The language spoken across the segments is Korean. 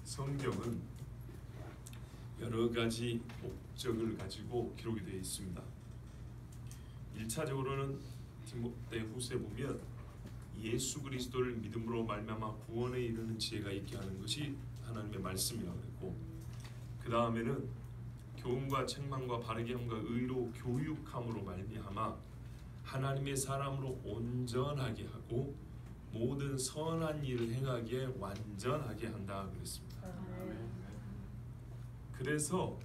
성경은 여러 가지 목적을 가지고 기록이 되어 있습니다. 1차적으로는 디모데후서에 보면 예수 그리스도를 믿음으로 말미암아 구원에 이르는 지혜가 있게 하는 것이 하나님의 말씀이라고 했고, 그 다음에는 교훈과 책망과 바르게 함과 의로 교육함으로 말미암아 하나님의 사람으로 온전하게 하고 모든 선한 일을 행하기에 완전하게 한다 그랬습니다. 그래서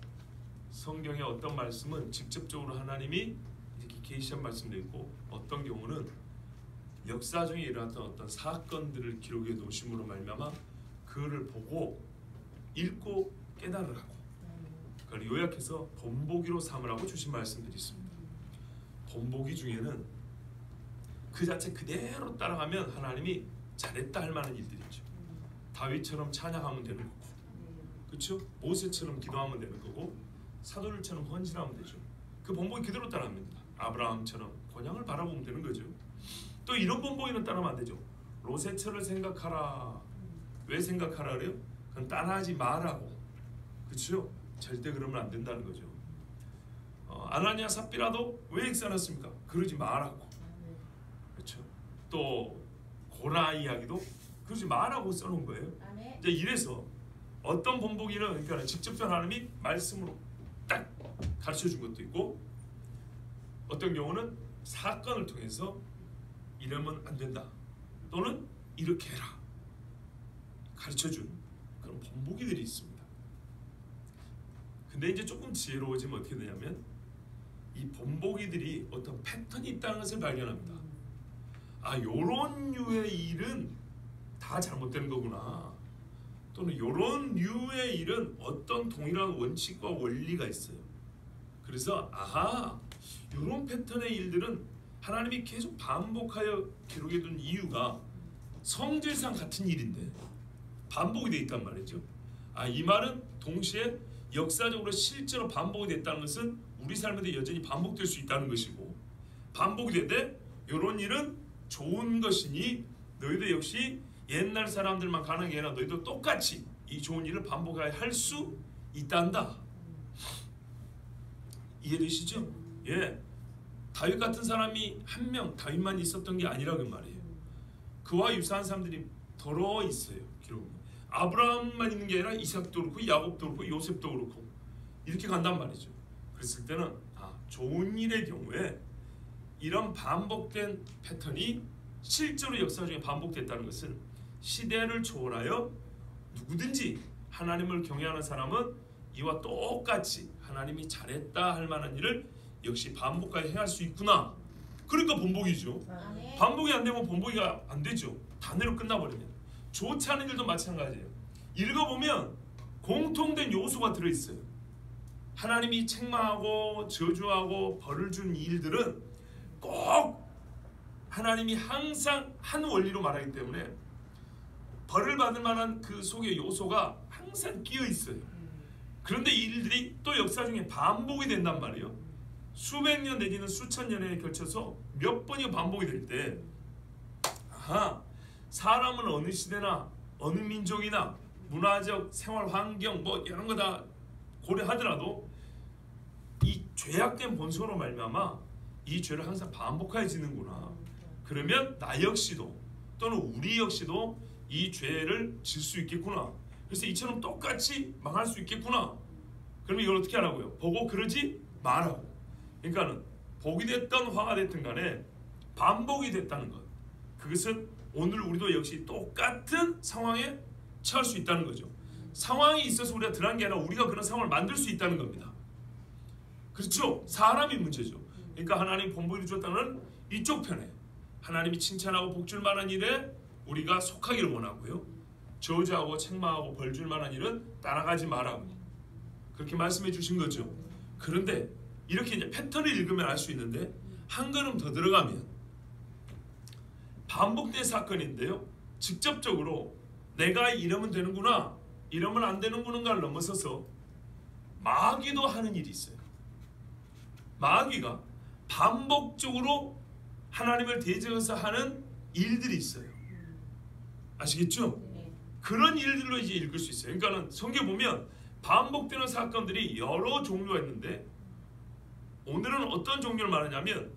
성경의 어떤 말씀은 직접적으로 하나님이 이렇게 계시한 말씀도 있고, 어떤 경우는 역사 중에 일어났던 어떤 사건들을 기록해 놓으심으로 말미암아 그를 보고 읽고 깨달으라고, 그걸 요약해서 본보기로 삼으라고 주신 말씀들이 있습니다. 본보기 중에는 그 자체 그대로 따라가면 하나님이 잘했다 할 만한 일들이 있죠. 다윗처럼 찬양하면 되는 거고, 그렇죠? 모세처럼 기도하면 되는 거고, 사도들처럼 헌신하면 되죠. 그 본보기 그대로 따라갑니다. 아브라함처럼 본향을 바라보면 되는 거죠. 또 이런 본보기는 따라하면 안 되죠. 로세처를 생각하라. 왜 생각하라 그래요? 그건 따라하지 말라고, 그렇죠? 절대 그러면 안 된다는 거죠. 아나니아 삽비라도 왜 익사했습니까? 그러지 말라고, 그렇죠? 또 고라 이야기도 그러지 말라고 써놓은 거예요. 이제 이래서 어떤 본보기는 그러니까 직접적으로 하나님이 말씀으로 딱 가르쳐 준 것도 있고, 어떤 경우는 사건을 통해서 이러면 안 된다 또는 이렇게 해라 가르쳐 준 그런 본보기들이 있습니다. 근데 이제 조금 지혜로워지면 어떻게 되냐면 이 본보기들이 어떤 패턴이 있다는 것을 발견합니다. 아, 요런 류의 일은 다 잘못된 거구나, 또는 요런 류의 일은 어떤 동일한 원칙과 원리가 있어요. 그래서 아하, 요런 패턴의 일들은 하나님이 계속 반복하여 기록해 둔 이유가 성질상 같은 일인데 반복이 돼 있단 말이죠. 아, 이 말은 동시에 역사적으로 실제로 반복이 됐다는 것은 우리 삶에도 여전히 반복될 수 있다는 것이고, 반복이 되되 이런 일은 좋은 것이니 너희도 역시 옛날 사람들만 가는 게 아니라 너희도 똑같이 이 좋은 일을 반복해야 할 수 있단다. 이해되시죠? 예, 다윗 같은 사람이 한 명, 다윗만 있었던 게 아니라고 말이에요. 그와 유사한 사람들이 더러 있어요. 기록은 아브라함만 있는 게 아니라 이삭도 그렇고 야곱도 그렇고 요셉도 그렇고 이렇게 간단 말이죠. 그랬을 때는 좋은 일의 경우에 이런 반복된 패턴이 실제로 역사 중에 반복됐다는 것은 시대를 초월하여 누구든지 하나님을 경외하는 사람은 이와 똑같이 하나님이 잘했다 할 만한 일을 역시 반복하여 행할 수 있구나. 그러니까 본보기죠. 반복이 안 되면 본보기가 안 되죠. 단회로 끝나버리면. 좋지 않은 일도 마찬가지예요. 읽어보면 공통된 요소가 들어있어요. 하나님이 책망하고 저주하고 벌을 준 일들은 꼭 하나님이 항상 한 원리로 말하기 때문에 벌을 받을 만한 그 속의 요소가 항상 끼어 있어요. 그런데 이 일들이 또 역사 중에 반복이 된단 말이에요. 수백 년 내지는 수천 년에 걸쳐서 몇 번이 반복이 될 때, 사람은 어느 시대나 어느 민족이나 문화적 생활 환경 뭐 이런 거 다 고려하더라도 이 죄악된 본성으로 말미암아 이 죄를 항상 반복하여 지는구나. 그러면 나 역시도 또는 우리 역시도 이 죄를 질 수 있겠구나. 그래서 이처럼 똑같이 망할 수 있겠구나. 그러면 이걸 어떻게 하라고요? 보고 그러지 말라고. 그러니까는 복이 됐든 화가 됐든 간에 반복이 됐다는 것, 그것은 오늘 우리도 역시 똑같은 상황에 처할 수 있다는 거죠. 상황이 있어서 우리가 들어간 게 아니라 우리가 그런 상황을 만들 수 있다는 겁니다. 그렇죠? 사람이 문제죠. 그러니까 하나님 본보기를 주었다는 이쪽 편에 하나님이 칭찬하고 복줄 만한 일에 우리가 속하기를 원하고요, 저주하고 책망하고 벌줄 만한 일은 따라가지 말라고 그렇게 말씀해 주신 거죠. 그런데 이렇게 이제 패턴을 읽으면 알 수 있는데 한 걸음 더 들어가면 반복된 사건인데요, 직접적으로 내가 이러면 되는구나, 이러면 안 되는구나를 넘어서서 마귀도 하는 일이 있어요. 마귀가 반복적으로 하나님을 대적해서 하는 일들이 있어요. 아시겠죠? 그런 일들로 이제 읽을 수 있어요. 그러니까는 성경 보면 반복되는 사건들이 여러 종류가 있는데 오늘은 어떤 종류를 말하냐면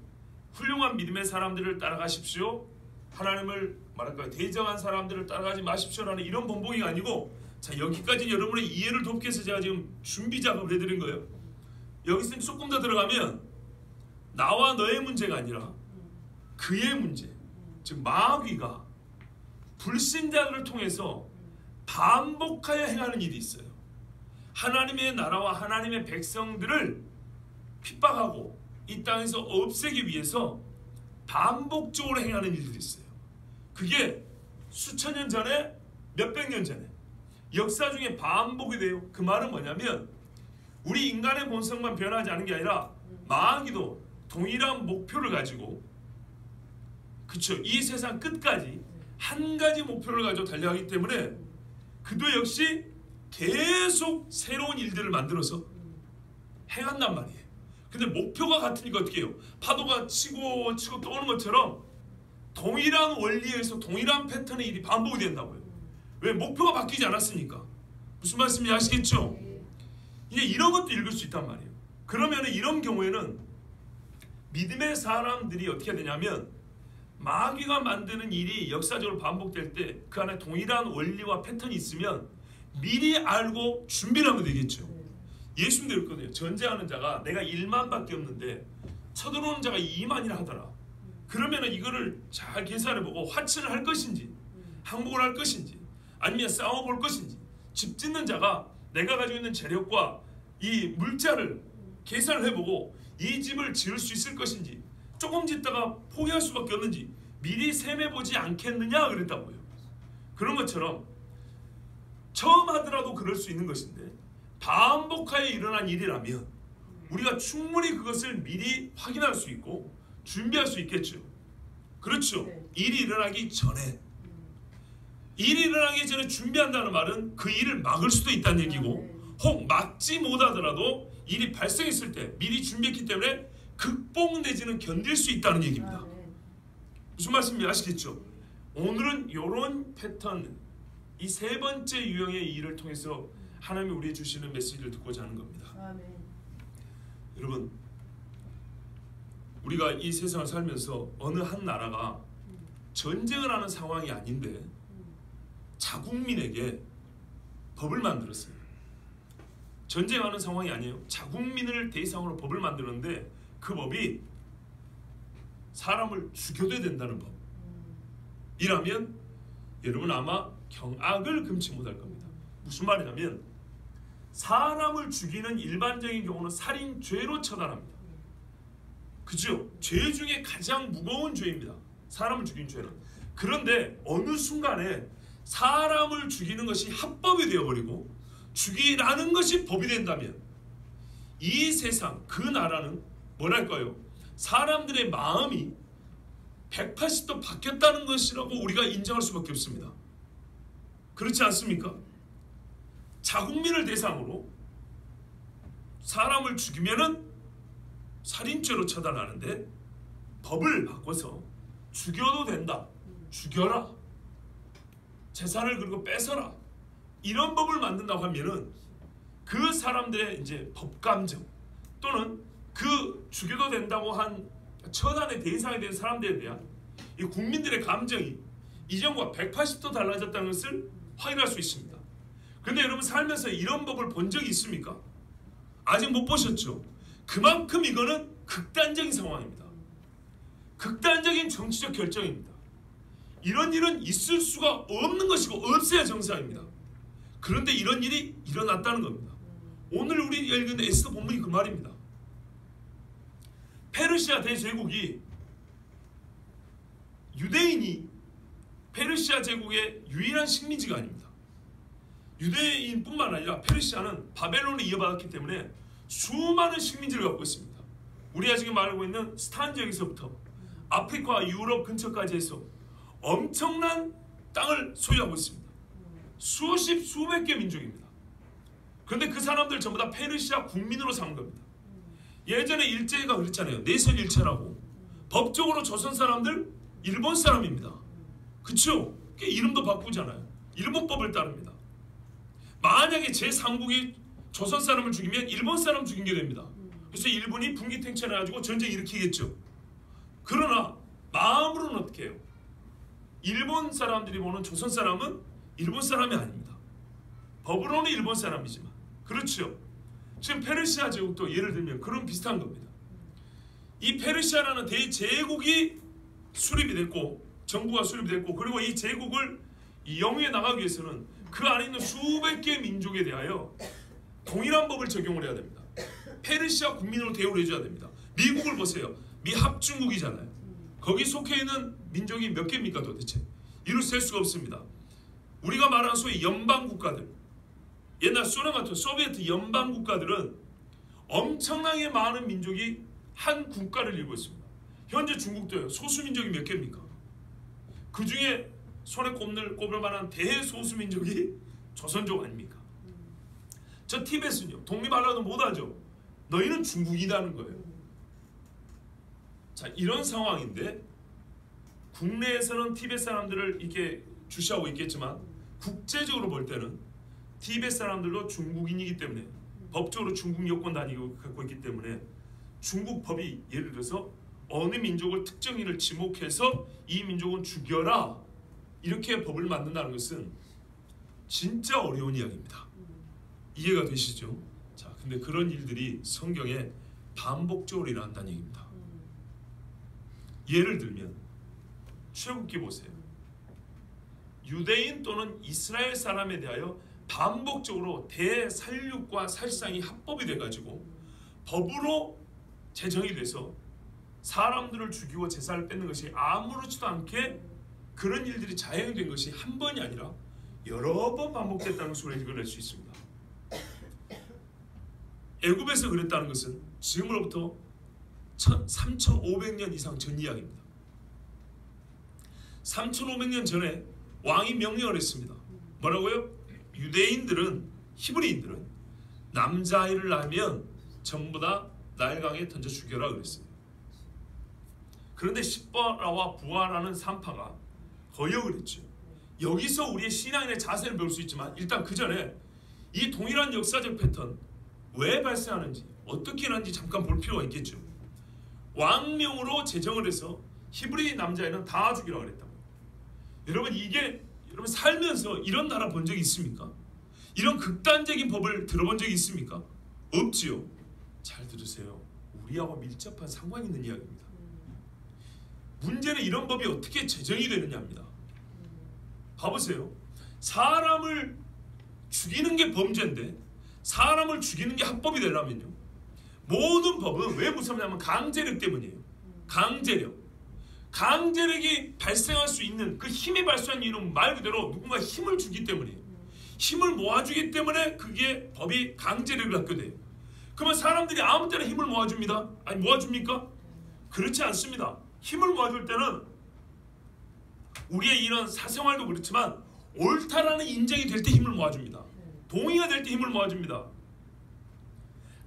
훌륭한 믿음의 사람들을 따라가십시오. 하나님을 말할까요? 대정한 사람들을 따라가지 마십시오라는 이런 본보기가 아니고, 자, 여기까지 여러분의 이해를 돕기 위해서 제가 지금 준비 작업을 해드린 거예요. 여기서 조금 더 들어가면 나와 너의 문제가 아니라 그의 문제, 즉 마귀가 불신자들을 통해서 반복하여 행하는 일이 있어요. 하나님의 나라와 하나님의 백성들을 핍박하고 이 땅에서 없애기 위해서 반복적으로 행하는 일들이 있어요. 그게 수천 년 전에, 몇백 년 전에 역사 중에 반복이 돼요. 그 말은 뭐냐면 우리 인간의 본성만 변하지 않은 게 아니라 마귀도 동일한 목표를 가지고, 그쵸, 이 세상 끝까지 한 가지 목표를 가지고 달려가기 때문에 그도 역시 계속 새로운 일들을 만들어서 행한단 말이에요. 근데 목표가 같으니까 어떻게 해요? 파도가 치고 또 오는 것처럼 동일한 원리에서 동일한 패턴의 일이 반복이 된다고요. 왜? 목표가 바뀌지 않았으니까. 무슨 말씀인지 아시겠죠? 이제 이런 것도 읽을 수 있단 말이에요. 그러면 이런 경우에는 믿음의 사람들이 어떻게 되냐면 마귀가 만드는 일이 역사적으로 반복될 때 그 안에 동일한 원리와 패턴이 있으면 미리 알고 준비를 하면 되겠죠. 예수님도 그랬거든요. 전쟁하는 자가 내가 1만밖에 없는데 쳐들어오는 자가 2만이라 하더라. 그러면 이거를 잘 계산해보고 화친을 할 것인지 항복을 할 것인지 아니면 싸워볼 것인지, 집 짓는 자가 내가 가지고 있는 재력과 이 물자를 계산을 해보고 이 집을 지을 수 있을 것인지 조금 짓다가 포기할 수밖에 없는지 미리 셈해보지 않겠느냐 그랬다고요. 그런 것처럼 처음 하더라도 그럴 수 있는 것인데 반복하여 일어난 일이라면 우리가 충분히 그것을 미리 확인할 수 있고 준비할 수 있겠죠. 그렇죠. 일이 일어나기 전에, 일이 일어나기 전에 준비한다는 말은 그 일을 막을 수도 있다는 얘기고, 혹 막지 못하더라도 일이 발생했을 때 미리 준비했기 때문에 극복 내지는 견딜 수 있다는 얘기입니다. 무슨 말씀인지 아시겠죠? 오늘은 이런 패턴, 이 세 번째 유형의 일을 통해서 하나님이 우리에게 주시는 메시지를 듣고자 하는 겁니다. 여러분, 우리가 이 세상을 살면서 어느 한 나라가 전쟁을 하는 상황이 아닌데 자국민에게 법을 만들었어요. 전쟁하는 상황이 아니에요. 자국민을 대상으로 법을 만드는데 그 법이 사람을 죽여도 된다는 법이라면 여러분 아마 경악을 금치 못할 겁니다. 무슨 말이냐면 사람을 죽이는 일반적인 경우는 살인죄로 처단합니다. 그죠? 죄 중에 가장 무거운 죄입니다. 사람을 죽인 죄는. 그런데 어느 순간에 사람을 죽이는 것이 합법이 되어버리고 죽이라는 것이 법이 된다면 이 세상, 그 나라는 뭐랄까요? 사람들의 마음이 180도 바뀌었다는 것이라고 우리가 인정할 수밖에 없습니다. 그렇지 않습니까? 자국민을 대상으로 사람을 죽이면은 살인죄로 처단하는데 법을 바꿔서 죽여도 된다. 죽여라. 재산을 그리고 뺏어라. 이런 법을 만든다고 하면은 그 사람들의 이제 법감정 또는 그 죽여도 된다고 한 처단의 대상이 된 사람들에 대한 이 국민들의 감정이 이전과 180도 달라졌다는 것을 확인할 수 있습니다. 그런데 여러분 살면서 이런 법을 본 적이 있습니까? 아직 못 보셨죠? 그만큼 이거는 극단적인 상황입니다. 극단적인 정치적 결정입니다. 이런 일은 있을 수가 없는 것이고 없어야 정상입니다. 그런데 이런 일이 일어났다는 겁니다. 오늘 우리 읽은 에스더 본문이 그 말입니다. 페르시아 대제국이 유대인이 페르시아 제국의 유일한 식민지가 아닙니다. 유대인뿐만 아니라 페르시아는 바벨론을 이어받았기 때문에 수많은 식민지를 갖고 있습니다. 우리가 지금 말하고 있는 스탄 지역에서부터 아프리카와 유럽 근처까지 해서 엄청난 땅을 소유하고 있습니다. 수십 수백 개 민족입니다. 그런데 그 사람들 전부 다 페르시아 국민으로 산 겁니다. 예전에 일제가 그랬잖아요. 내선 일체라고. 법적으로 조선 사람들 일본 사람입니다. 그쵸? 이름도 바꾸잖아요. 일본법을 따릅니다. 만약에 제3국이 조선 사람을 죽이면 일본 사람 죽인 게 됩니다. 그래서 일본이 분기탱천해가지고 전쟁 일으키겠죠. 그러나 마음으로는 어떻게 해요? 일본 사람들이 보는 조선 사람은 일본 사람이 아닙니다. 법으로는 일본 사람이지만. 그렇죠. 지금 페르시아 제국도 예를 들면 그런 비슷한 겁니다. 이 페르시아라는 대제국이 수립이 됐고 정부가 수립이 됐고, 그리고 이 제국을 이 영위해 나가기 위해서는 그 안에 있는 수백 개의 민족에 대하여 동일한 법을 적용을 해야 됩니다. 페르시아 국민으로 대우를 해줘야 됩니다. 미국을 보세요. 미합중국이잖아요. 거기 속해 있는 민족이 몇 개입니까 도대체? 이루 셀 수가 없습니다. 우리가 말하는 소위 연방 국가들, 옛날 소련 같은 소비에트 연방 국가들은 엄청나게 많은 민족이 한 국가를 이루고 있습니다. 현재 중국도요. 소수민족이 몇 개입니까? 그 중에 손에 꼽을 만한 대소수민족이 조선족 아닙니까? 저 티벳은요. 독립하려도 못하죠. 너희는 중국이라는 거예요. 자, 이런 상황인데 국내에서는 티벳 사람들을 이렇게 주시하고 있겠지만 국제적으로 볼 때는 티벳 사람들도 중국인이기 때문에 법적으로 중국 여권 다니고 갖고 있기 때문에 중국 법이 예를 들어서 어느 민족을 특정인을 지목해서 이 민족은 죽여라 이렇게 법을 만든다는 것은 진짜 어려운 이야기입니다. 이해가 되시죠? 자, 근데 그런 일들이 성경에 반복적으로 일어난다는 얘기입니다. 예를 들면 출애굽기 보세요. 유대인 또는 이스라엘 사람에 대하여 반복적으로 대살육과 살상이 합법이 돼가지고 법으로 제정이 돼서 사람들을 죽이고 제사를 뺏는 것이 아무렇지도 않게 그런 일들이 자행된 것이 한 번이 아니라 여러 번 반복됐다는 것을 읽어낼 수 있습니다. 애굽에서 그랬다는 것은 지금으로부터 3,500년 이상 전 이야기입니다. 3,500년 전에 왕이 명령을 했습니다. 뭐라고요? 유대인들은, 히브리인들은 남자아이를 낳으면 전부 다 나일강에 던져 죽여라 그랬어요. 그런데 십바라와 부하라는 산파가 거역을 했죠. 여기서 우리의 신앙인의 자세를 배울 수 있지만 일단 그 전에 이 동일한 역사적 패턴 왜 발생하는지 어떻게 일어나는지 잠깐 볼 필요가 있겠죠. 왕명으로 제정을 해서 히브리 남자애는 다 죽이라고 그랬다고. 여러분 이게 여러분 살면서 이런 나라 본 적이 있습니까? 이런 극단적인 법을 들어본 적이 있습니까? 없지요. 잘 들으세요. 우리하고 밀접한 상관이 있는 이야기입니다. 문제는 이런 법이 어떻게 제정이 되느냐입니다. 봐보세요. 사람을 죽이는 게 범죄인데 사람을 죽이는 게 합법이 되려면요. 모든 법은 왜 무섭냐면 강제력 때문이에요. 강제력이 발생할 수 있는 그 힘이 발생하는 이유는 말 그대로 누군가 힘을 주기 때문이에요. 힘을 모아주기 때문에 그게 법이 강제력을 갖게 돼요. 그러면 사람들이 아무 때나 힘을 모아줍니다. 아니 모아줍니까? 그렇지 않습니다. 힘을 모아줄 때는 우리의 이런 사생활도 그렇지만 옳다라는 인정이 될 때 힘을 모아줍니다. 동의가 될 때 힘을 모아줍니다.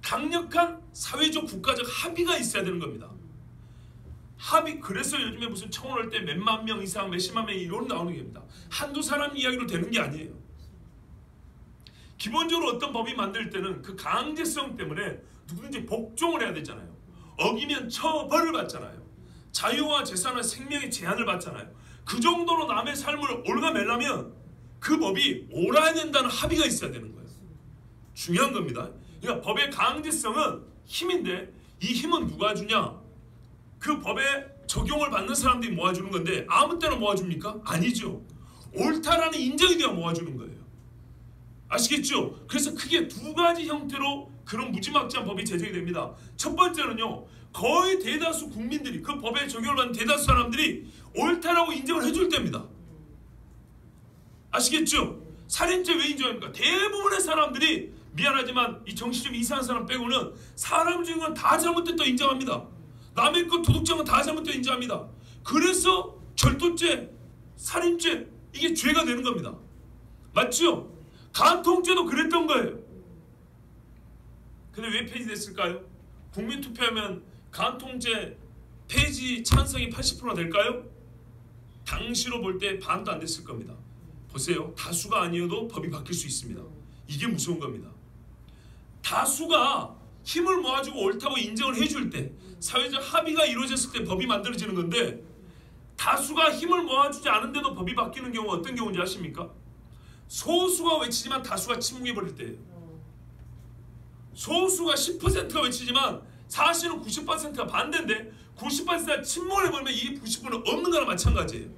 강력한 사회적 국가적 합의가 있어야 되는 겁니다. 합의. 그래서 요즘에 무슨 청원할 때 몇만 명 이상 몇십만 명 이런 나오는 겁니다. 한두 사람 이야기로 되는 게 아니에요. 기본적으로 어떤 법이 만들 때는 그 강제성 때문에 누구든지 복종을 해야 되잖아요. 어기면 처벌을 받잖아요. 자유와 재산과 생명의 제한을 받잖아요. 그 정도로 남의 삶을 올가매려면 그 법이 옳아야 된다는 합의가 있어야 되는 거예요. 중요한 겁니다. 그러니까 법의 강제성은 힘인데 이 힘은 누가 주냐? 그 법에 적용을 받는 사람들이 모아주는 건데 아무 때나 모아줍니까? 아니죠. 옳다라는 인정이 되어 모아주는 거예요. 아시겠죠? 그래서 크게 두 가지 형태로 그런 무지막지한 법이 제정이 됩니다. 첫 번째는요. 거의 대다수 국민들이 그 법에 적용을 받는 대다수 사람들이 옳다라고 인정을 해줄 때입니다. 아시겠죠? 살인죄 왜 인정합니까? 대부분의 사람들이 미안하지만 이 정신 좀 이상한 사람 빼고는 사람 죽인 건 다 잘못됐다고 인정합니다. 남의 것 도둑질한 건 다 잘못됐다고 인정합니다. 그래서 절도죄, 살인죄 이게 죄가 되는 겁니다. 맞죠? 간통죄도 그랬던 거예요. 근데 왜 폐지됐을까요? 국민투표하면 간통죄 폐지 찬성이 80% 될까요? 당시로 볼 때 반도 안 됐을 겁니다. 보세요. 다수가 아니어도 법이 바뀔 수 있습니다. 이게 무서운 겁니다. 다수가 힘을 모아주고 옳다고 인정을 해줄 때, 사회적 합의가 이루어졌을 때 법이 만들어지는 건데, 다수가 힘을 모아주지 않은데도 법이 바뀌는 경우가 어떤 경우인지 아십니까? 소수가 외치지만 다수가 침묵해버릴 때예요. 소수가 10%가 외치지만 사실은 90%가 반대인데 90%가 침묵해버리면 이 90%는 없는 거나 마찬가지예요.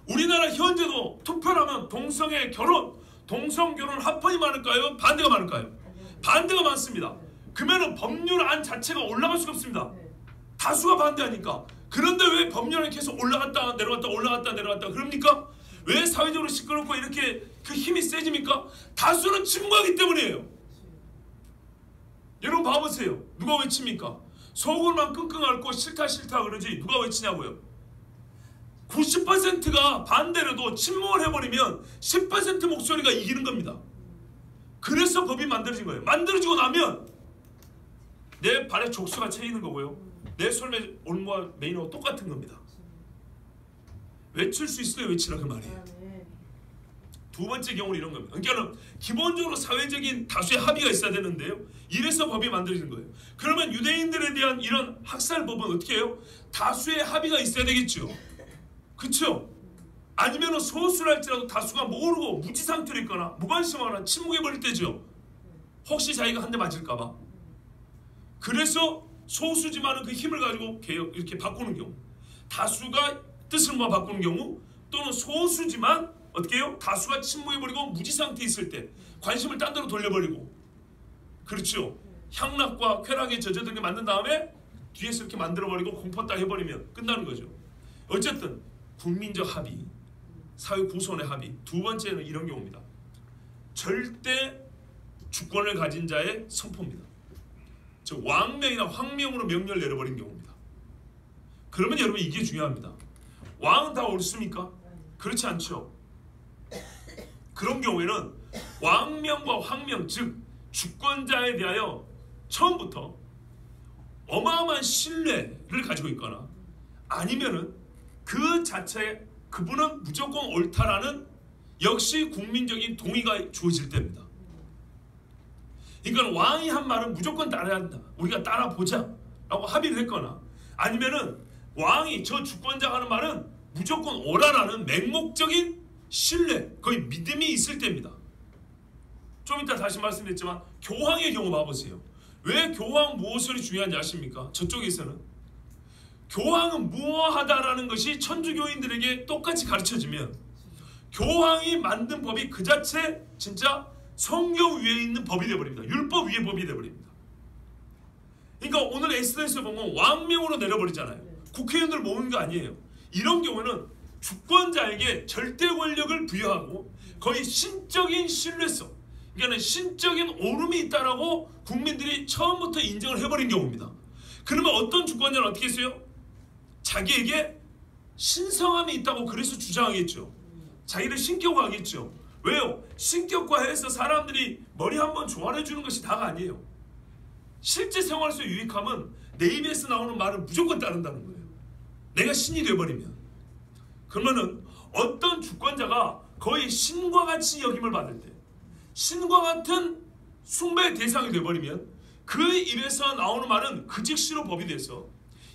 우리나라 현재도 투표를 하면 동성애 결혼, 동성 결혼 합헌이 많을까요? 반대가 많을까요? 반대가 많습니다. 그러면 법률안 자체가 올라갈 수가 없습니다. 다수가 반대하니까. 그런데 왜 법률안이 계속 올라갔다 내려갔다 올라갔다 내려갔다 그럽니까? 왜 사회적으로 시끄럽고 이렇게 그 힘이 세집니까? 다수는 침묵하기 때문이에요. 여러분 봐보세요. 누가 외칩니까? 속을만 끙끙 앓고 싫다 싫다 그러지 누가 외치냐고요? 90%가 반대로도 침묵을 해버리면 10% 목소리가 이기는 겁니다. 그래서 법이 만들어진 거예요. 만들어지고 나면 내 발에 족수가 채이는 거고요. 내 손에 올무와 메인하고 똑같은 겁니다. 외칠 수 있을 때 외치라 그 말이에요. 두 번째 경우는 이런 겁니다. 그러니까 기본적으로 사회적인 다수의 합의가 있어야 되는데요. 이래서 법이 만들어진 거예요. 그러면 유대인들에 대한 이런 학살법은 어떻게 해요? 다수의 합의가 있어야 되겠죠. 그렇죠? 아니면 소수랄지라도 다수가 모르고 무지 상태로 있거나 무관심하거나 침묵해버릴 때죠. 혹시 자기가 한 대 맞을까 봐. 그래서 소수지만은 그 힘을 가지고 이렇게 바꾸는 경우, 다수가 뜻을 모아 바꾸는 경우, 또는 소수지만 어떻게 해요? 다수가 침묵해버리고 무지 상태에 있을 때 관심을 딴 데로 돌려버리고, 그렇죠? 향락과 쾌락에 젖어들게 만든 다음에 뒤에서 이렇게 만들어버리고 공포 딱 해버리면 끝나는 거죠. 어쨌든 국민적 합의, 사회 구성원의 합의. 두 번째는 이런 경우입니다. 절대 주권을 가진 자의 선포입니다. 즉 왕명이나 황명으로 명령을 내려버린 경우입니다. 그러면 여러분 이게 중요합니다. 왕은 다 옳습니까? 그렇지 않죠. 그런 경우에는 왕명과 황명, 즉 주권자에 대하여 처음부터 어마어마한 신뢰를 가지고 있거나 아니면은 그 자체에 그분은 무조건 옳다라는 역시 국민적인 동의가 주어질 때입니다. 그러니까 왕이 한 말은 무조건 따라야 한다. 우리가 따라보자 라고 합의를 했거나, 아니면은 왕이 저 주권자가 하는 말은 무조건 옳아라는 맹목적인 신뢰, 거의 믿음이 있을 때입니다. 좀 이따 다시 말씀드렸지만 교황의 경우 봐보세요. 왜 교황 무엇이 중요한지 아십니까? 저쪽에서는 교황은 무어하다라는 것이 천주교인들에게 똑같이 가르쳐지면 교황이 만든 법이 그 자체 진짜 성경 위에 있는 법이 되어버립니다. 율법 위에 법이 되어버립니다. 그러니까 오늘 엑스더스에 보면 왕명으로 내려버리잖아요. 국회의원들 모으는 거 아니에요. 이런 경우는 주권자에게 절대 권력을 부여하고 거의 신적인 신뢰성, 그러니까 신적인 오름이 있다라고 국민들이 처음부터 인정을 해버린 경우입니다. 그러면 어떤 주권자는 어떻게 했어요? 자기에게 신성함이 있다고 그래서 주장하겠죠. 자기를 신격화하겠죠. 왜요? 신격화해서 사람들이 머리 한번 조아려 주는 것이 다가 아니에요. 실제 생활에서 유익함은 내 입에서 나오는 말은 무조건 따른다는 거예요. 내가 신이 되어버리면. 그러면은 어떤 주권자가 거의 신과 같이 여김을 받을 때, 신과 같은 숭배의 대상이 되어버리면 그 입에서 나오는 말은 그 즉시로 법이 돼서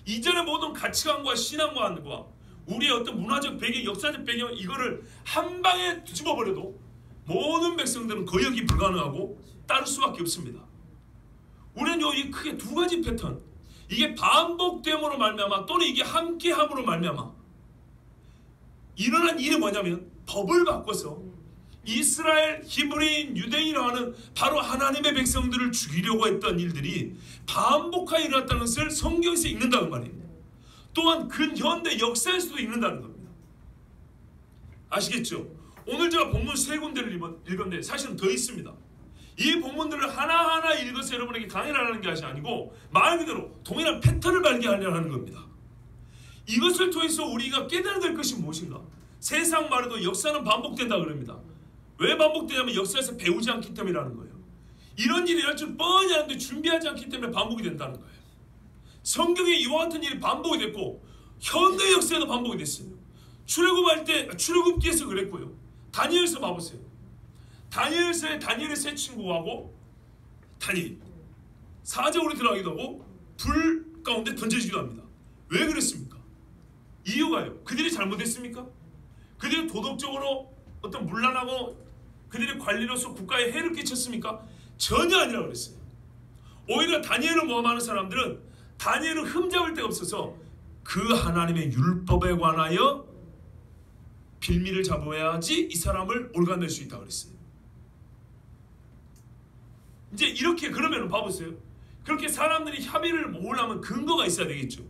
이전의 모든 가치관과 신앙관과 우리의 어떤 문화적 배경, 역사적 배경, 이거를 한 방에 뒤집어 버려도 모든 백성들은 거역이 불가능하고 따를 수밖에 없습니다. 우리는 여기 크게 두 가지 패턴, 이게 반복됨으로 말미암아 또는 이게 함께함으로 말미암아 일어난 일이 뭐냐면 법을 바꿔서 이스라엘, 히브리인, 유대인이라고 하는 바로 하나님의 백성들을 죽이려고 했던 일들이 반복하여 일어났다는 것을 성경에서 읽는다는 말입니다. 또한 근현대 역사에서도 읽는다는 겁니다. 아시겠죠? 오늘 제가 본문 세 군데를 읽었는데 사실은 더 있습니다. 이 본문들을 하나하나 읽어서 여러분에게 강의를 하는 것이 아니고 말 그대로 동일한 패턴을 발견하려고 하는 겁니다. 이것을 통해서 우리가 깨달아야 될 것이 무엇인가? 세상 말에도 역사는 반복된다 그럽니다. 왜 반복되냐면 역사에서 배우지 않기 때문이라는 거예요. 이런 일이 일어날 줄 뻔히 아는데 준비하지 않기 때문에 반복이 된다는 거예요. 성경에 이와 같은 일이 반복이 됐고 현대 역사에도 반복이 됐어요. 출애굽할 때 출애굽기에서 그랬고요. 다니엘서 봐보세요. 다니엘서에 다니엘의 세 친구하고 다니엘 4장으로 들어가기도 하고 불 가운데 던져지기도 합니다. 왜 그랬습니까? 이유가요. 그들이 잘못했습니까? 그들이 도덕적으로 어떤 문란하고 그들의 관리로서 국가에 해를 끼쳤습니까? 전혀 아니라고 그랬어요. 오히려 다니엘을 모함하는 사람들은 다니엘을 흠잡을 데가 없어서 그 하나님의 율법에 관하여 빌미를 잡아야지 이 사람을 올가맬 수 있다고 그랬어요. 이제 이렇게 그러면 봐보세요. 그렇게 사람들이 협의를 모으려면 근거가 있어야 되겠죠.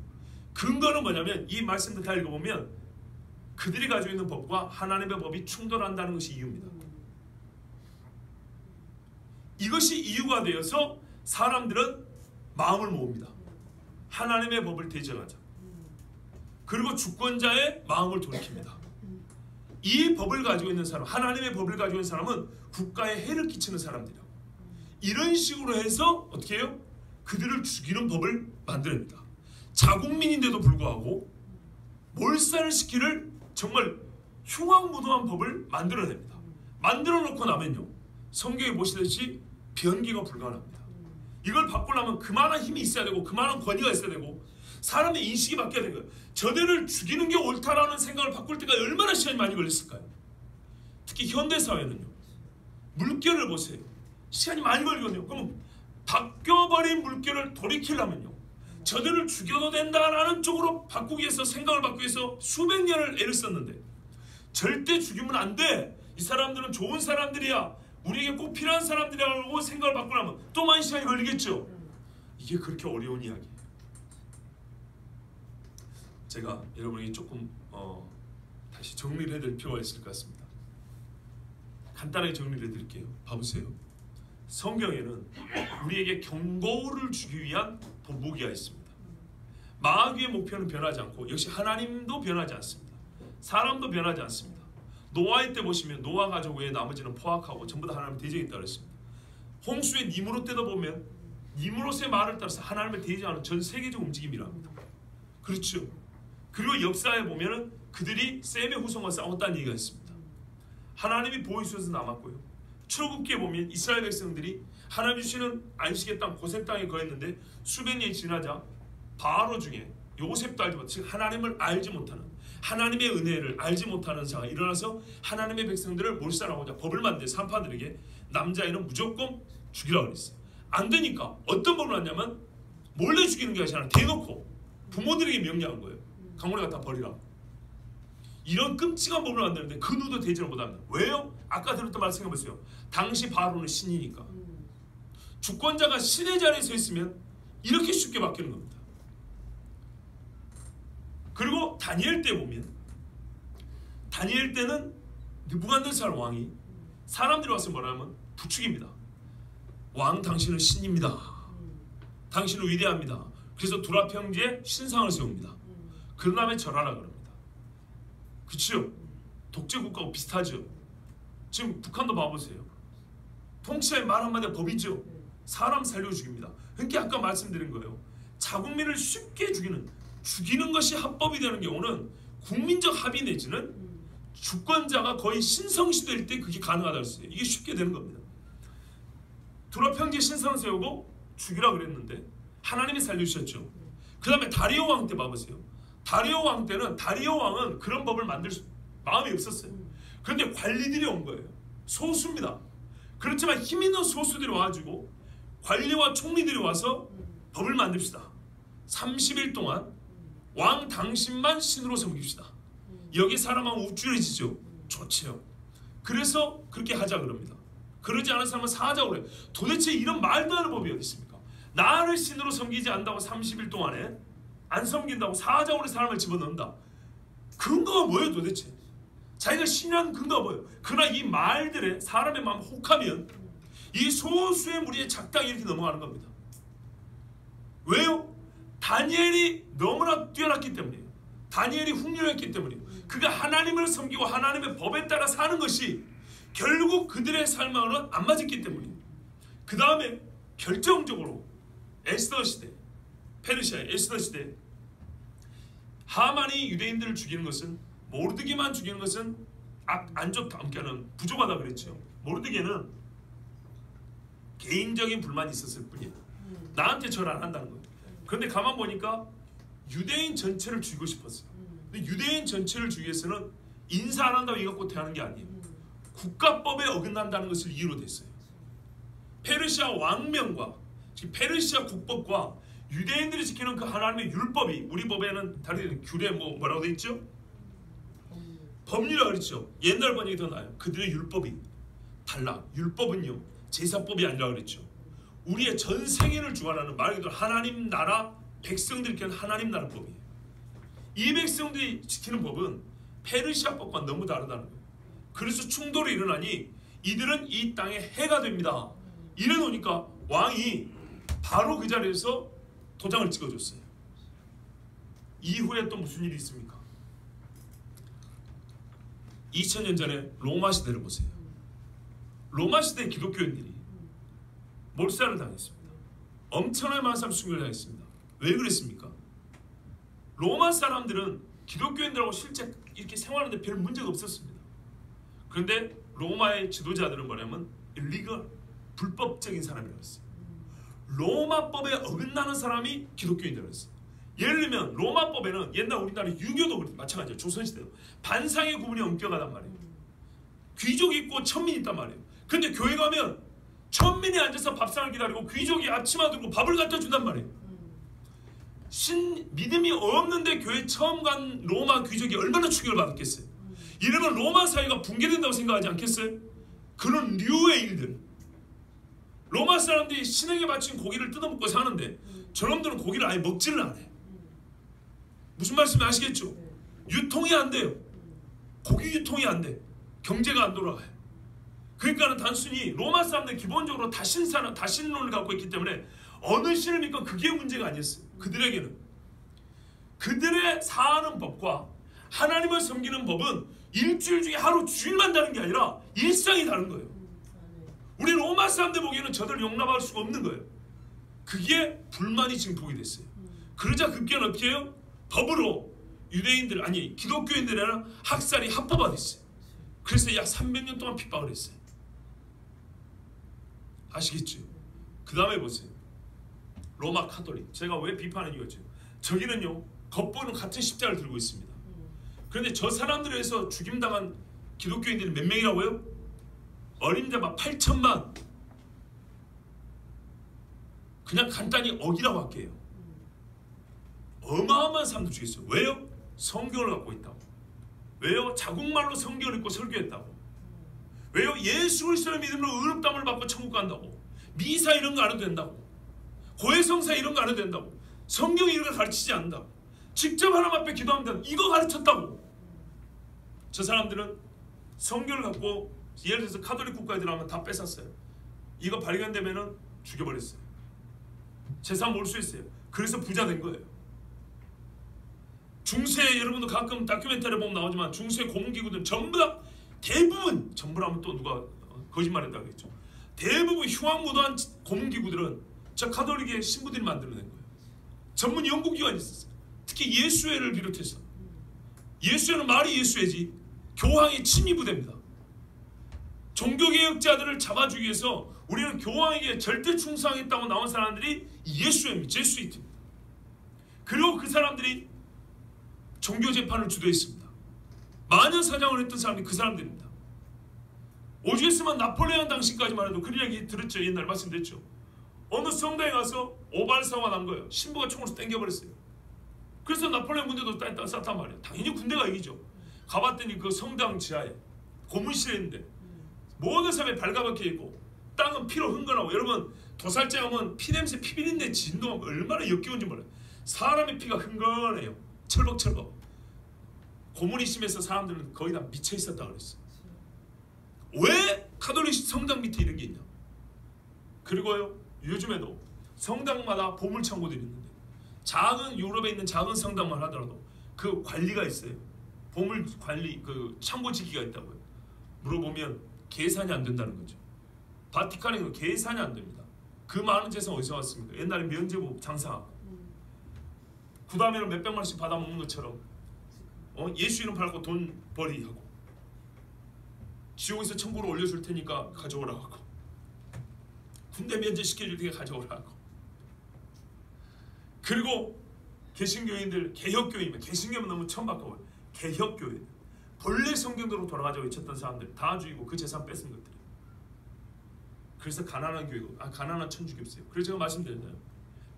근거는 뭐냐면 이 말씀들 다 읽어보면 그들이 가지고 있는 법과 하나님의 법이 충돌한다는 것이 이유입니다. 이것이 이유가 되어서 사람들은 마음을 모읍니다. 하나님의 법을 대적하자. 그리고 주권자의 마음을 돌이킵니다. 이 법을 가지고 있는 사람, 하나님의 법을 가지고 있는 사람은 국가에 해를 끼치는 사람들이라고. 이런 식으로 해서 어떻게 해요? 그들을 죽이는 법을 만들어냅니다. 자국민인데도 불구하고 몰살을 시키를 정말 흉악무도한 법을 만들어냅니다. 만들어 놓고 나면요, 성경에 보시듯이 변기가 불가능합니다. 이걸 바꾸려면 그만한 힘이 있어야 되고 그만한 권위가 있어야 되고 사람의 인식이 바뀌어야 되는 거예요. 저들을 죽이는 게 옳다라는 생각을 바꿀 때가 얼마나 시간이 많이 걸렸을까요? 특히 현대사회는요, 물결을 보세요. 시간이 많이 걸리거든요. 그럼 바뀌어버린 물결을 돌이키려면요, 저들을 죽여도 된다라는 쪽으로 바꾸기 위해서, 생각을 바꾸기 위해서 수백 년을 애를 썼는데 절대 죽이면 안 돼. 이 사람들은 좋은 사람들이야. 우리에게 꼭 필요한 사람들이라고 생각을 바꾸려면 또 많은 시간이 걸리겠죠. 이게 그렇게 어려운 이야기예요. 제가 여러분에게 조금 다시 정리를 해드릴 필요가 있을 것 같습니다. 간단하게 정리를 해드릴게요. 봐보세요. 성경에는 우리에게 경고를 주기 위한 본보기가 있습니다. 마귀의 목표는 변하지 않고 역시 하나님도 변하지 않습니다. 사람도 변하지 않습니다. 노아의 때 보시면 노아 가족 외에 나머지는 포악하고 전부 다 하나님을 대적했다 그랬습니다. 홍수의 니무롯 때도 보면 니무롯의 말을 따라서 하나님을 대적하는 전 세계적 움직임이랍니다. 그렇죠. 그리고 역사에 보면은 그들이 셈의 후손과 싸웠다는 얘기가 있습니다. 하나님이 보호해주셔서 남았고요. 출애굽기에 보면 이스라엘 백성들이 하나님 주시는 안식의 땅 고센 땅에 거했는데 수백 년이 지나자 바로 중에 요셉도 알지 못하는, 하나님을 알지 못하는, 하나님의 은혜를 알지 못하는 자가 일어나서 하나님의 백성들을 몰살하고자 법을 만든 산파들에게 남자애는 무조건 죽이라고 그랬어요. 안 되니까 어떤 법을 하냐면 몰래 죽이는 게 아니라 대놓고 부모들에게 명령한 거예요. 강물에 갖다 버리라고. 이런 끔찍한 법을 만드는데 그 누구도 대적을 못합니다. 왜요? 아까 들었던 말 생각해보세요. 당시 바로는 신이니까. 주권자가 신의 자리에 서 있으면 이렇게 쉽게 바뀌는 겁니다. 그리고 다니엘 때 보면, 다니엘 때는 느부갓네살 왕이 사람들이 와서 뭐라면 부축입니다. 왕 당신은 신입니다. 당신은 위대합니다. 그래서 두랍 형제에 신상을 세웁니다. 그 다음에 절하라 그럽니다. 그렇죠? 독재국가하고 비슷하죠. 지금 북한도 봐보세요. 통치의 말 한마디가 법이죠. 사람 살려 죽입니다. 그러니까 아까 말씀드린 거예요. 자국민을 쉽게 죽이는 것이 합법이 되는 경우는 국민적 합의 내지는 주권자가 거의 신성시될 때 그게 가능하다고 했어요. 이게 쉽게 되는 겁니다. 두랍 형제 신상 세우고 죽이라 그랬는데 하나님이 살려주셨죠. 그 다음에 다리오 왕 때 봐보세요. 다리오 왕 때는, 다리오 왕은 그런 법을 만들 마음이 없었어요. 그런데 관리들이 온 거예요. 소수입니다. 그렇지만 힘 있는 소수들이 와가지고 관리와 총리들이 와서 법을 만듭시다. 30일 동안 왕 당신만 신으로 섬깁시다. 여기 사람하고 우쭐해지죠. 좋지요. 그래서 그렇게 하자 그럽니다. 그러지 않은 사람은 사자고 그래요. 도대체 이런 말도 안 되는 법이 어디 있습니까? 나를 신으로 섬기지 않는다고 30일 동안에 안 섬긴다고 사자고로 사람을 집어넣는다. 근거가 뭐예요 도대체? 자기가 신이라는 근거가 뭐예요? 그러나 이 말들에 사람의 마음 혹하면 이 소수의 무리에 작당히 이렇게 넘어가는 겁니다. 왜요? 다니엘이 너무나 뛰어났기 때문이에요. 다니엘이 훌륭했기 때문이에요. 그가 하나님을 섬기고 하나님의 법에 따라 사는 것이 결국 그들의 삶하고는 안 맞았기 때문이에요. 그 다음에 결정적으로 에스더 시대, 페르시아의 에스더 시대, 하만이 유대인들을 죽이는 것은, 모르드게만 죽이는 것은 안 좋다, 그러니까는 부족하다 그랬죠. 모르드게는 개인적인 불만이 있었을 뿐이야. 나한테 절 안 한다는 거예요. 그런데 가만 보니까 유대인 전체를 죽이고 싶었어요. 근데 유대인 전체를 죽이기 위해서는 인사 안 한다고 이거 갖고 대하는 게 아니에요. 국가법에 어긋난다는 것을 이유로 됐어요. 페르시아 왕명과 페르시아 국법과 유대인들이 지키는 그 하나님의 율법이, 우리 법에는 다른 규례 뭐라고 돼 있죠? 법률이라고 그랬죠. 옛날 번역이 더 나아요. 그들의 율법이 달라. 율법은요 제사법이 아니라 그랬죠. 우리의 전 생애를 주관하는, 말 그대로 하나님 나라 백성들이 지키는 하나님 나라 법이에요. 이 백성들이 지키는 법은 페르시아 법과 너무 다르다는 거예요. 그래서 충돌이 일어나니 이들은 이 땅에 해가 됩니다. 이래 놓으니까 왕이 바로 그 자리에서 도장을 찍어줬어요. 이후에 또 무슨 일이 있습니까? 2000년 전에 로마 시대를 보세요. 로마 시대 기독교인들이 몰살을 당했습니다. 엄청나게 많은 사람 순교를 당했습니다. 왜 그랬습니까? 로마 사람들은 기독교인들하고 실제 이렇게 생활하는데 별 문제가 없었습니다. 그런데 로마의 지도자들은 뭐냐면 일리걸, 불법적인 사람이라고 했어요. 로마법에 어긋나는 사람이 기독교인이라고 했어요. 예를 들면 로마법에는 옛날 우리나라 유교도 마찬가지예요. 조선시대도 반상의 구분이 엄격하단 말이에요. 귀족이 있고 천민이 있단 말이에요. 근데 교회 가면 천민이 앉아서 밥상을 기다리고 귀족이 앞치마 들고 밥을 갖다 준단 말이에요. 믿음이 없는데 교회 처음 간 로마 귀족이 얼마나 충격을 받았겠어요. 이러면 로마 사회가 붕괴된다고 생각하지 않겠어요? 그런 류의 일들. 로마 사람들이 신에게 바친 고기를 뜯어먹고 사는데 저놈들은 고기를 아예 먹지를 않아요. 무슨 말씀인지 아시겠죠? 유통이 안 돼요. 고기 유통이 안 돼. 경제가 안 돌아가요. 그러니까는 단순히 로마 사람들은 기본적으로 다신론을 갖고 있기 때문에 어느 신을 믿건 그게 문제가 아니었어요. 그들에게는 그들의 사는 법과 하나님을 섬기는 법은 일주일 중에 하루 주일만 다른 게 아니라 일상이 다른 거예요. 우리 로마 사람들 보기에는 저들 용납할 수가 없는 거예요. 그게 불만이 증폭이 됐어요. 그러자 급기야 어떻게 해요? 법으로 유대인들, 아니 기독교인들에는 학살이 합법화됐어요. 그래서 약 300년 동안 핍박을 했어요. 아시겠죠? 그 다음에 보세요. 로마 카톨릭. 제가 왜 비판하는 이유죠? 저기는요 겉보는 같은 십자가를 들고 있습니다. 그런데 저 사람들에서 죽임당한 기독교인들이 몇 명이라고요? 어림잡아 8천만. 그냥 간단히 억이라고 할게요. 어마어마한 사람들 죽였어요. 왜요? 성경을 갖고 있다고. 왜요? 자국말로 성경을 읽고 설교했다고. 왜요? 예수 그리스도를 믿음으로 의롭다함을 받고 천국 간다고. 미사 이런 거 안 해도 된다고. 고해성사 이런 거 안 해도 된다고. 성경 이런 거 가르치지 않는다고. 직접 하나님 앞에 기도하면 된다고. 이거 가르쳤다고. 저 사람들은 성경을 갖고 예를 들어서 카톨릭 국가에 들어가면 다 뺏었어요. 이거 발견되면은 죽여버렸어요. 재산 몰수했어요. 그래서 부자 된 거예요. 중세, 여러분도 가끔 다큐멘터리 보면 나오지만 중세 고문기구들 전부 다 대부분, 전부라면 또 누가 거짓말했다고 했죠. 대부분 흉악무도한 고문기구들은 저 카톨릭의 신부들이 만들어낸 거예요. 전문 연구기관이 있었어요. 특히 예수회를 비롯해서. 예수회는 말이 예수회지 교황의 침입부대입니다. 종교개혁자들을 잡아주기 위해서 우리는 교황에게 절대 충성하겠다고 나온 사람들이 예수회입니다. 제수이트입니다. 그리고 그 사람들이 종교재판을 주도했습니다. 마녀사냥을 했던 사람이 그 사람들입니다. 오죽했으면 나폴레옹 당시까지만 해도 그런 이야기 들었죠. 옛날에 말씀드렸죠. 어느 성당에 가서 오발사고가 난 거예요. 신부가 총으로 땡겨버렸어요. 그래서 나폴레옹 군대도 땅에 쌌단 말이에요. 당연히 군대가 이기죠. 가봤더니 그 성당 지하에 고문실에 있는데 모든 사람이 발가벗겨 있고 땅은 피로 흥건하고, 여러분 도살장 하면 피냄새, 피비린내 진동하면 얼마나 역겨운지 몰라요. 사람의 피가 흥건해요. 철벅철벅. 고문이 심해서 사람들은 거의 다 미쳐 있었다고 그랬어요. 왜 카톨릭 성당 밑에 이런 게 있냐. 그리고요 요즘에도 성당마다 보물창고들이 있는데, 작은 유럽에 있는 작은 성당만 하더라도 그 관리가 있어요. 보물 관리 그 창고 지키가 있다고요. 물어보면 계산이 안 된다는 거죠. 바티칸에 계산이 안 됩니다. 그 많은 재산 어디서 왔습니까? 옛날에 면제부 장사하고 그 다음에는 몇백만 원씩 받아먹는 것처럼 예수 이름 팔고 돈 벌이하고 지옥에서 천국으로 올려줄 테니까 가져오라고, 군대 면제시켜줄 테니까 가져오라고. 그리고 개신교인들, 개혁교인들, 개신교면 너무 처음 바꿔요. 개혁교인, 본래 성경대로 돌아가자고 외쳤던 사람들 다 죽이고 그 재산 뺏은 것들이. 그래서 가난한 교회고, 가난한 천주교 없어요. 그래서 제가 말씀드렸잖아요.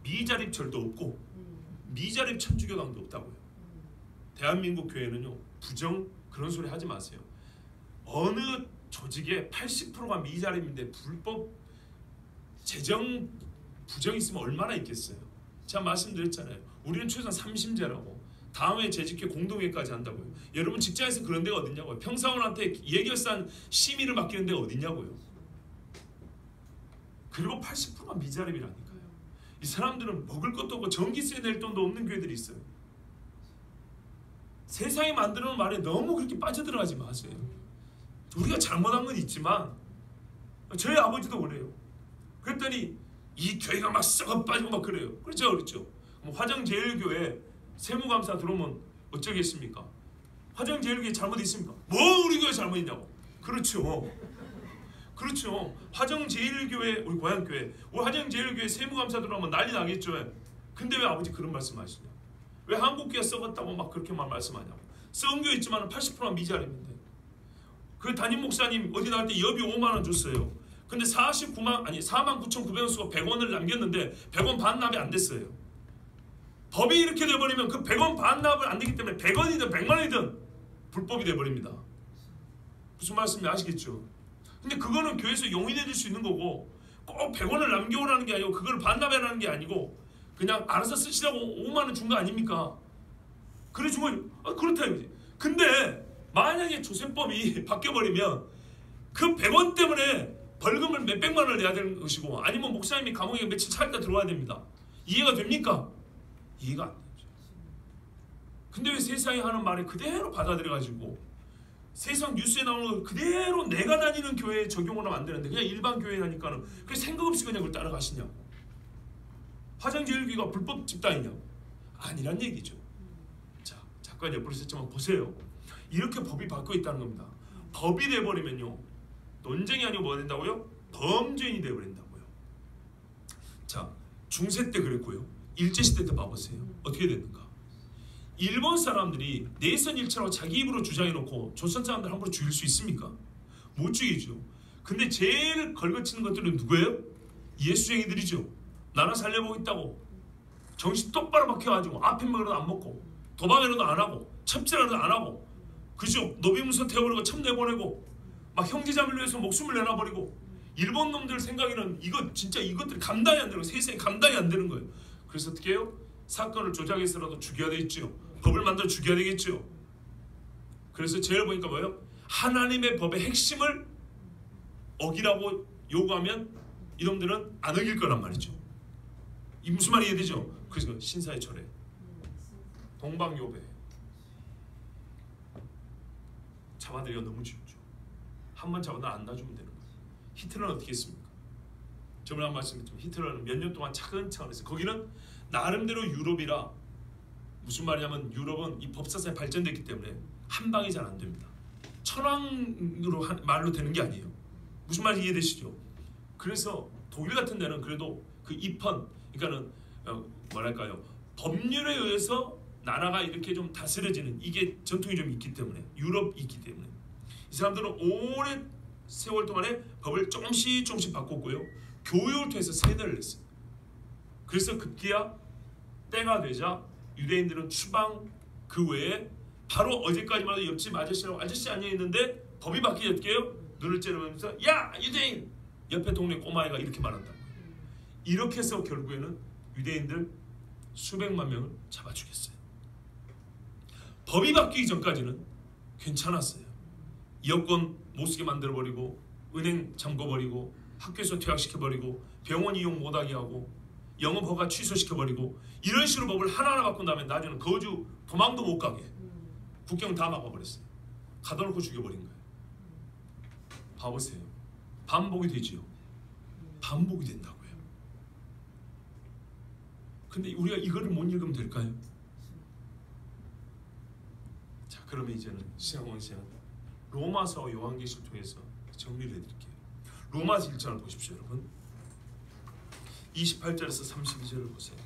미자립 절도 없고 미자립 천주교당도 없다고요. 대한민국 교회는요, 부정 그런 소리 하지 마세요. 어느 조직의 80%가 미자립인데 불법 재정 부정 있으면 얼마나 있겠어요. 제가 말씀드렸잖아요. 우리는 최소한 3심제라고, 다음에 재직회 공동회까지 한다고요. 여러분 직장에서 그런 데가 어딨냐고요. 평사원한테 예결산 심의를 맡기는 데가 어딨냐고요. 그리고 80%가 미자립이라니까요. 이 사람들은 먹을 것도 없고 전기세 낼 돈도 없는 교회들이 있어요. 세상이 만들어 놓은 말에 너무 그렇게 빠져들어가지 마세요. 우리가 잘못한 건 있지만 저희 아버지도 그래요. 그랬더니 이 교회가 막 썩어 빠지고 막 그래요. 그렇죠, 그렇죠. 화정제일교회 세무감사 들어오면 어쩌겠습니까? 화정제일교회 잘못 있습니까? 뭐 우리 교회 잘못이냐고. 그렇죠. 그렇죠. 화정제일교회, 우리 고향교회, 우리 화정제일교회 세무감사 들어오면 난리 나겠죠. 근데 왜 아버지 그런 말씀하시냐? 왜 한국교회 썩었다고 막 그렇게만 말씀하냐고. 썩은 교회 있지만 80%는 미자립인데. 그 담임 목사님 어디 나갈 때 여비 5만 원 줬어요. 근데 49,900원 쓰고 100원을 남겼는데 100원 반납이 안 됐어요. 법이 이렇게 돼버리면 그 100원 반납을 안 되기 때문에 100원이든 100만 원이든 불법이 돼버립니다. 무슨 말씀인지 아시겠죠? 근데 그거는 교회에서 용인해 줄 수 있는 거고, 꼭 100원을 남겨오라는 게 아니고 그걸 반납해라는 게 아니고 그냥 알아서 쓰시라고 5만 원 준 거 아닙니까? 그래 주면 그렇다 이거지. 근데 만약에 조세법이 바뀌어버리면 그 100원 때문에 벌금을 몇백만 원을 내야 되는 것이고, 아니면 목사님이 감옥에 며칠 차있다 들어와야 됩니다. 이해가 됩니까? 이해가 안 되죠. 근데 왜 세상이 하는 말을 그대로 받아들여가지고 세상 뉴스에 나오는 거 그대로 내가 다니는 교회에 적용을 하면 안 되는데 그냥 일반 교회라니까는 그냥 생각 없이 그냥 그걸 따라가시냐고. 화정제일교회가 불법 집단이냐고. 아니란 얘기죠. 자, 잠깐 옆으로 있었지만 보세요. 이렇게 법이 바뀌어 있다는 겁니다. 법이 돼버리면요, 논쟁이 아니고 뭐가 된다고요? 범죄인이 돼버린다고요. 자, 중세 때 그랬고요. 일제시대 때 봐보세요. 어떻게 됐는가. 일본 사람들이 내선 일체라고 자기 입으로 주장해놓고 조선 사람들 함부로 죽일 수 있습니까? 못 죽이죠. 근데 제일 걸거치는 것들은 누구예요? 예수쟁이들이죠. 나라 살려보겠다고 정신 똑바로 박혀가지고 앞에 먹으라도 안 먹고 도박이라도 안 하고 첩질이라도 안 하고, 그죠? 노비문서 태워버리고 첩 내보내고 막 형제자매를 위해서 목숨을 내놔버리고. 일본 놈들 생각에는 이거 진짜 이것들이 감당이 안 되는 거예요. 세상에 감당이 안 되는 거예요. 그래서 어떻게 해요? 사건을 조작해서라도 죽여야 되겠죠. 법을 만들어 죽여야 되겠죠. 그래서 제일 보니까 뭐예요? 하나님의 법의 핵심을 어기라고 요구하면 이놈들은 안 어길 거란 말이죠. 이 무슨 말이 이해되죠? 그래서 신사의 철회, 동방요배 잡아들이기가 너무 쉽죠. 한 번 잡아도 안 놔주면 되는 거예요. 히틀러는 어떻게 했습니까? 저번에 한 말씀했지만 히틀러는 몇 년 동안 차근차근 했어요. 거기는 나름대로 유럽이라, 무슨 말이냐면 유럽은 이 법사상이 발전됐기 때문에 한 방이 잘 안 됩니다. 천황으로 말로 되는 게 아니에요. 무슨 말인지 이해되시죠? 그래서 독일 같은 데는 그래도 그 입헌, 그러니까는 뭐랄까요, 법률에 의해서 나라가 이렇게 좀 다스려지는 이게 전통이 좀 있기 때문에, 유럽이 있기 때문에 이 사람들은 오랜 세월 동안에 법을 조금씩 바꿨고요. 교육을 통해서 세뇌를 했어요. 그래서 급기야 때가 되자 유대인들은 추방, 그 외에 바로 어제까지만 해도 옆집 아저씨라고 아저씨 앉아있는데 법이 바뀌지 어떻게 해요? 눈을 째려보면서 야 유대인! 옆에 동네 꼬마애가 이렇게 말한다고. 이렇게 해서 결국에는 유대인들 수백만 명을 잡아 죽였어요. 법이 바뀌기 전까지는 괜찮았어요. 여권 못쓰게 만들어버리고, 은행 잠궈버리고, 학교에서 퇴학시켜버리고, 병원 이용 못하게 하고, 영업 허가 취소시켜버리고, 이런 식으로 법을 하나하나 바꾼 다음에 나중에는 거주 도망도 못 가게 국경 다 막아버렸어요. 가둬놓고 죽여버린 거예요. 봐보세요. 반복이 되지요. 반복이 된다고요. 근데 우리가 이거를 못 읽으면 될까요? 자, 그러면 이제는 시작원 시간 로마서 요한계시를 통해서 정리를 해드릴게요. 로마서 1장을 보십시오, 여러분. 28절에서 32절을 보세요.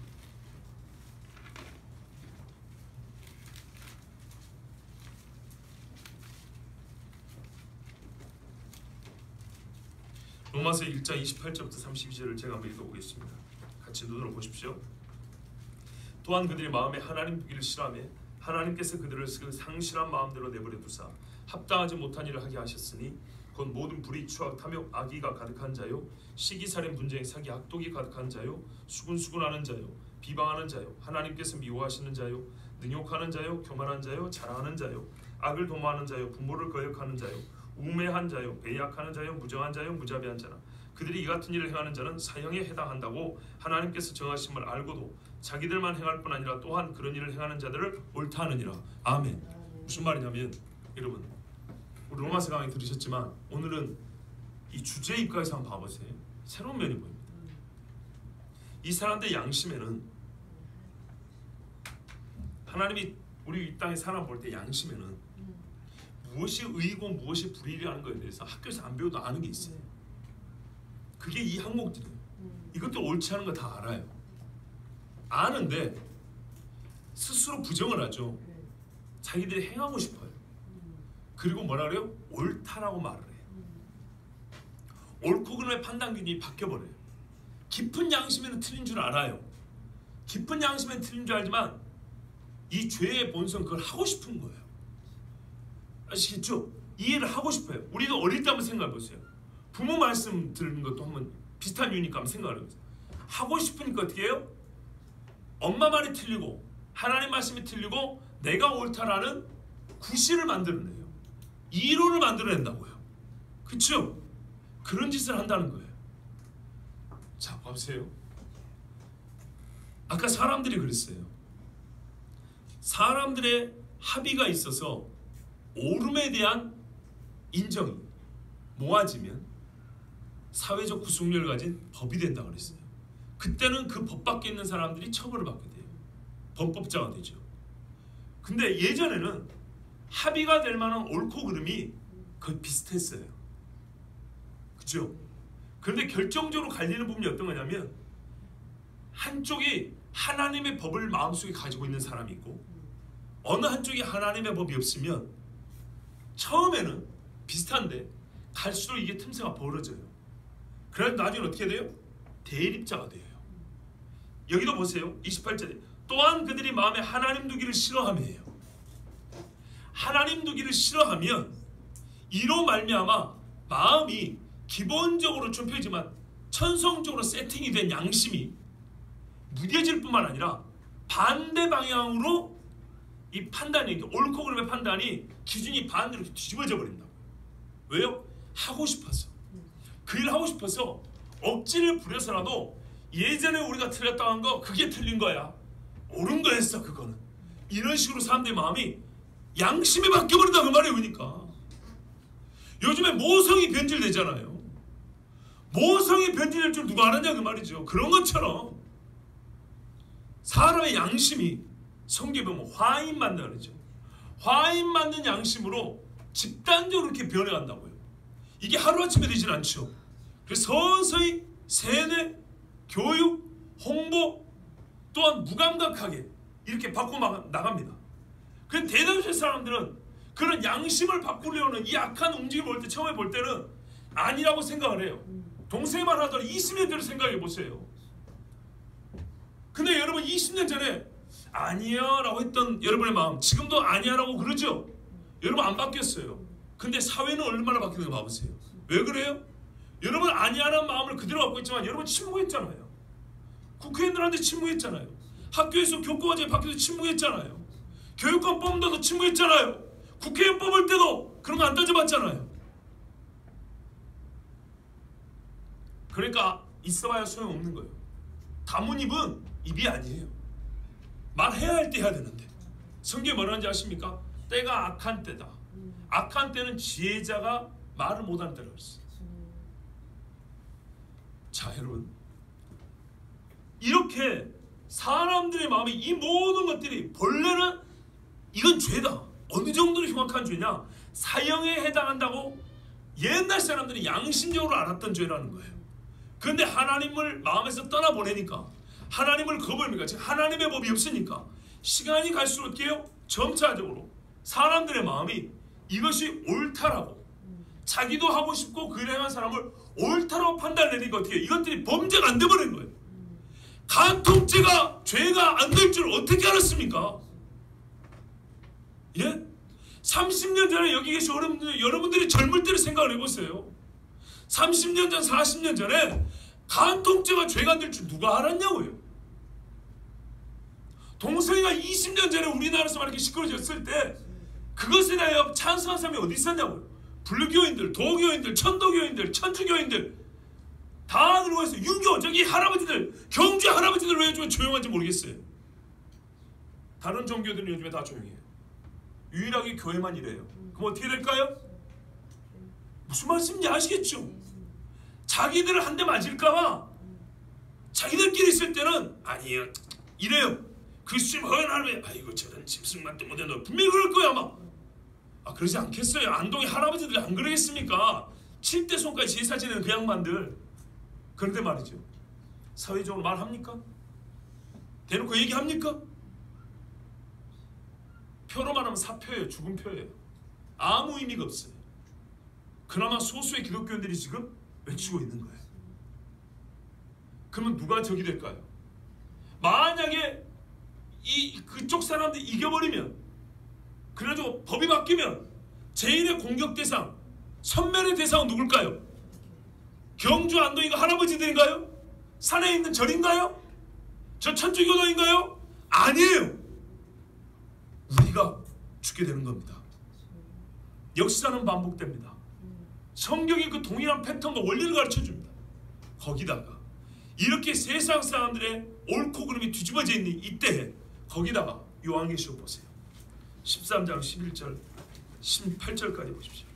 로마서 1장 28절부터 32절을 제가 한번 읽어보겠습니다. 같이 눈으로 보십시오. 또한 그들이 마음에 하나님 두기를 싫어하며 하나님께서 그들을 그 상실한 마음대로 내버려 두사 합당하지 못한 일을 하게 하셨으니 곧 모든 불의, 추악, 탐욕, 악의가 가득한 자요, 시기살인, 분쟁, 사기, 악독이 가득한 자요, 수군수군하는 자요, 비방하는 자요, 하나님께서 미워하시는 자요, 능욕하는 자요, 교만한 자요, 자랑하는 자요, 악을 도모하는 자요, 부모를 거역하는 자요, 우매한 자요, 배약하는 자요, 무정한 자요, 무자비한 자나 그들이 이 같은 일을 행하는 자는 사형에 해당한다고 하나님께서 정하심을 알고도 자기들만 행할 뿐 아니라 또한 그런 일을 행하는 자들을 옳다 하느니라. 아멘. 무슨 말이냐면 여러분, 우리 로마서 강의 들으셨지만 오늘은 이 주제 입각에서 한번 봐보세요. 새로운 면이 보입니다. 이 사람들의 양심에는, 하나님이 우리 이 땅에 사람 볼 때 양심에는 무엇이 의이고 무엇이 불의라는 것에 대해서 학교에서 안 배워도 아는 게 있어요. 그게 이 항목들이에요. 이것도 옳지 않은 거 다 알아요. 아는데 스스로 부정을 하죠. 자기들이 행하고 싶어요. 그리고 뭐라 그래요? 옳다라고 말을 해요. 옳고 그름의 판단 기준이 바뀌어버려요. 깊은 양심에는 틀린 줄 알아요. 깊은 양심에는 틀린 줄 알지만 이 죄의 본성 그걸 하고 싶은 거예요. 아시겠죠? 이해를 하고 싶어요. 우리도 어릴 때 한번 생각해 보세요. 부모 말씀 듣는 것도 한번 비슷한 이유니까 한번 생각해 보세요. 하고 싶으니까 어떻게 해요? 엄마 말이 틀리고 하나님 말씀이 틀리고 내가 옳다라는 구실을 만들어내요. 이론을 만들어낸다고요. 그렇죠? 그런 짓을 한다는 거예요. 자, 보세요. 아까 사람들이 그랬어요. 사람들의 합의가 있어서 옳음에 대한 인정이 모아지면 사회적 구속력을 가진 법이 된다고 그랬어요. 그때는 그 법 밖에 있는 사람들이 처벌을 받게 돼요. 범법자가 되죠. 근데 예전에는 합의가 될 만한 옳고 그름이 거의 비슷했어요. 그죠? 그런데 결정적으로 갈리는 부분이 어떤 거냐면 한쪽이 하나님의 법을 마음속에 가지고 있는 사람이 있고 어느 한쪽이 하나님의 법이 없으면 처음에는 비슷한데 갈수록 이게 틈새가 벌어져요. 그래서 나중에 어떻게 돼요? 대립자가 돼요. 여기도 보세요. 28절에 또한 그들이 마음에 하나님 두기를 싫어하며요. 하나님 두기를 싫어하면 이로 말미암아 마음이 기본적으로 좀 펴지만 천성적으로 세팅이 된 양심이 무뎌질 뿐만 아니라 반대 방향으로 이 판단이, 옳고 그름의 판단이 기준이 반대로 뒤집어져 버린다고. 왜요? 하고 싶어서. 그 일을 하고 싶어서 억지를 부려서라도 예전에 우리가 틀렸다고 한 거 그게 틀린 거야. 옳은 거였어 그거는. 이런 식으로 사람들의 마음이 양심에 바뀌어버린다 그 말이에요. 그러니까 요즘에 모성이 변질되잖아요. 모성이 변질될 줄 누가 알았냐 그 말이죠. 그런 것처럼 사람의 양심이 성경에 보면 화인 맞는 거죠. 화인 맞는 양심으로 집단적으로 이렇게 변해간다고요. 이게 하루아침에 되진 않죠. 그래서 서서히 세뇌, 교육, 홍보 또한 무감각하게 이렇게 바꿔 나갑니다. 그런데 대다수의 사람들은 그런 양심을 바꾸려는 이 악한 움직임을 볼 때 처음에 볼 때는 아니라고 생각을 해요. 동생만 하더라도 20년 전에 생각해 보세요. 근데 여러분 20년 전에 아니야 라고 했던 여러분의 마음 지금도 아니야 라고 그러죠? 여러분 안 바뀌었어요. 근데 사회는 얼마나 바뀌는 거 봐보세요. 왜 그래요? 여러분 아니야 라는 마음을 그대로 갖고 있지만 여러분 침묵했잖아요. 국회의원들한테 침묵했잖아요. 학교에서 교과과정이 바뀌어서 침묵했잖아요. 교육권 뽑는다도 침묵했잖아요. 국회의원 뽑을 때도 그런 거 안 따져봤잖아요. 그러니까 있어봐야 소용없는 거예요. 다문입은 입이 아니에요. 말해야 할 때 해야 되는데 성경이 뭐라는지 아십니까? 때가 악한 때다. 악한 때는 지혜자가 말을 못하는 때라고 했어요. 자 여러분, 이렇게 사람들의 마음에 이 모든 것들이 본래는 이건 죄다. 어느 정도로 흉악한 죄냐? 사형에 해당한다고 옛날 사람들이 양심적으로 알았던 죄라는 거예요. 그런데 하나님을 마음에서 떠나보내니까, 하나님을 거부하니까, 하나님의 법이 없으니까 시간이 갈수록 어떻게 해요? 점차적으로 사람들의 마음이 이것이 옳다라고, 자기도 하고 싶고 그를 향한 사람을 옳다라고 판단내니까 어떻게 해요? 이것들이 범죄가 안 돼버린 거예요. 간통죄가 죄가 안 될 줄 어떻게 알았습니까? 예? 30년 전에 여기 계신 여러분들이 젊을 때를 생각을 해보세요. 30년 전, 40년 전에 간통죄가 죄가 안 될 줄 누가 알았냐고요. 동성애가 20년 전에 우리나라에서 이렇게 시끄러졌을 때 그것에 대하여 찬성한 사람이 어디 있었냐고요. 불교인들, 도교인들, 천도교인들, 천주교인들 다 들고 있어요. 유교, 저기 할아버지들, 경주 할아버지들 왜 요즘에 조용한지 모르겠어요. 다른 종교들은 요즘에 다 조용해요. 유일하게 교회만 이래요. 그럼 어떻게 될까요? 무슨 말씀인지 아시겠죠? 자기들을 한 대 맞을까봐 자기들끼리 있을 때는 아니에요 이래요. 그리스도님 허연하면 아이고 저런 짐승만도 못해. 너 분명히 그럴 거야 아마. 그러지 않겠어요. 안동의 할아버지들이 안 그러겠습니까? 7대 손까지 제사 지내는 그 양반들. 그런데 말이죠, 사회적으로 말합니까? 대놓고 얘기합니까? 표로 말하면 사표예요. 죽은 표예요. 아무 의미가 없어요. 그나마 소수의 기독교인들이 지금 외치고 있는 거예요. 그러면 누가 적이 될까요? 만약에 그쪽 사람들이 이겨버리면, 그래가지고 법이 바뀌면 제일의 공격 대상, 선멸의 대상은 누굴까요? 경주 안동인가 할아버지들인가요? 산에 있는 절인가요? 저 천주교도인가요? 아니에요. 우리가 죽게 되는 겁니다. 역사는 반복됩니다. 성경이 그 동일한 패턴과 원리를 가르쳐줍니다. 거기다가 이렇게 세상 사람들의 옳고 그름이 뒤집어져 있는 이때에 거기다가 요한계시록 보세요. 13장 11절 18절까지 보십시오.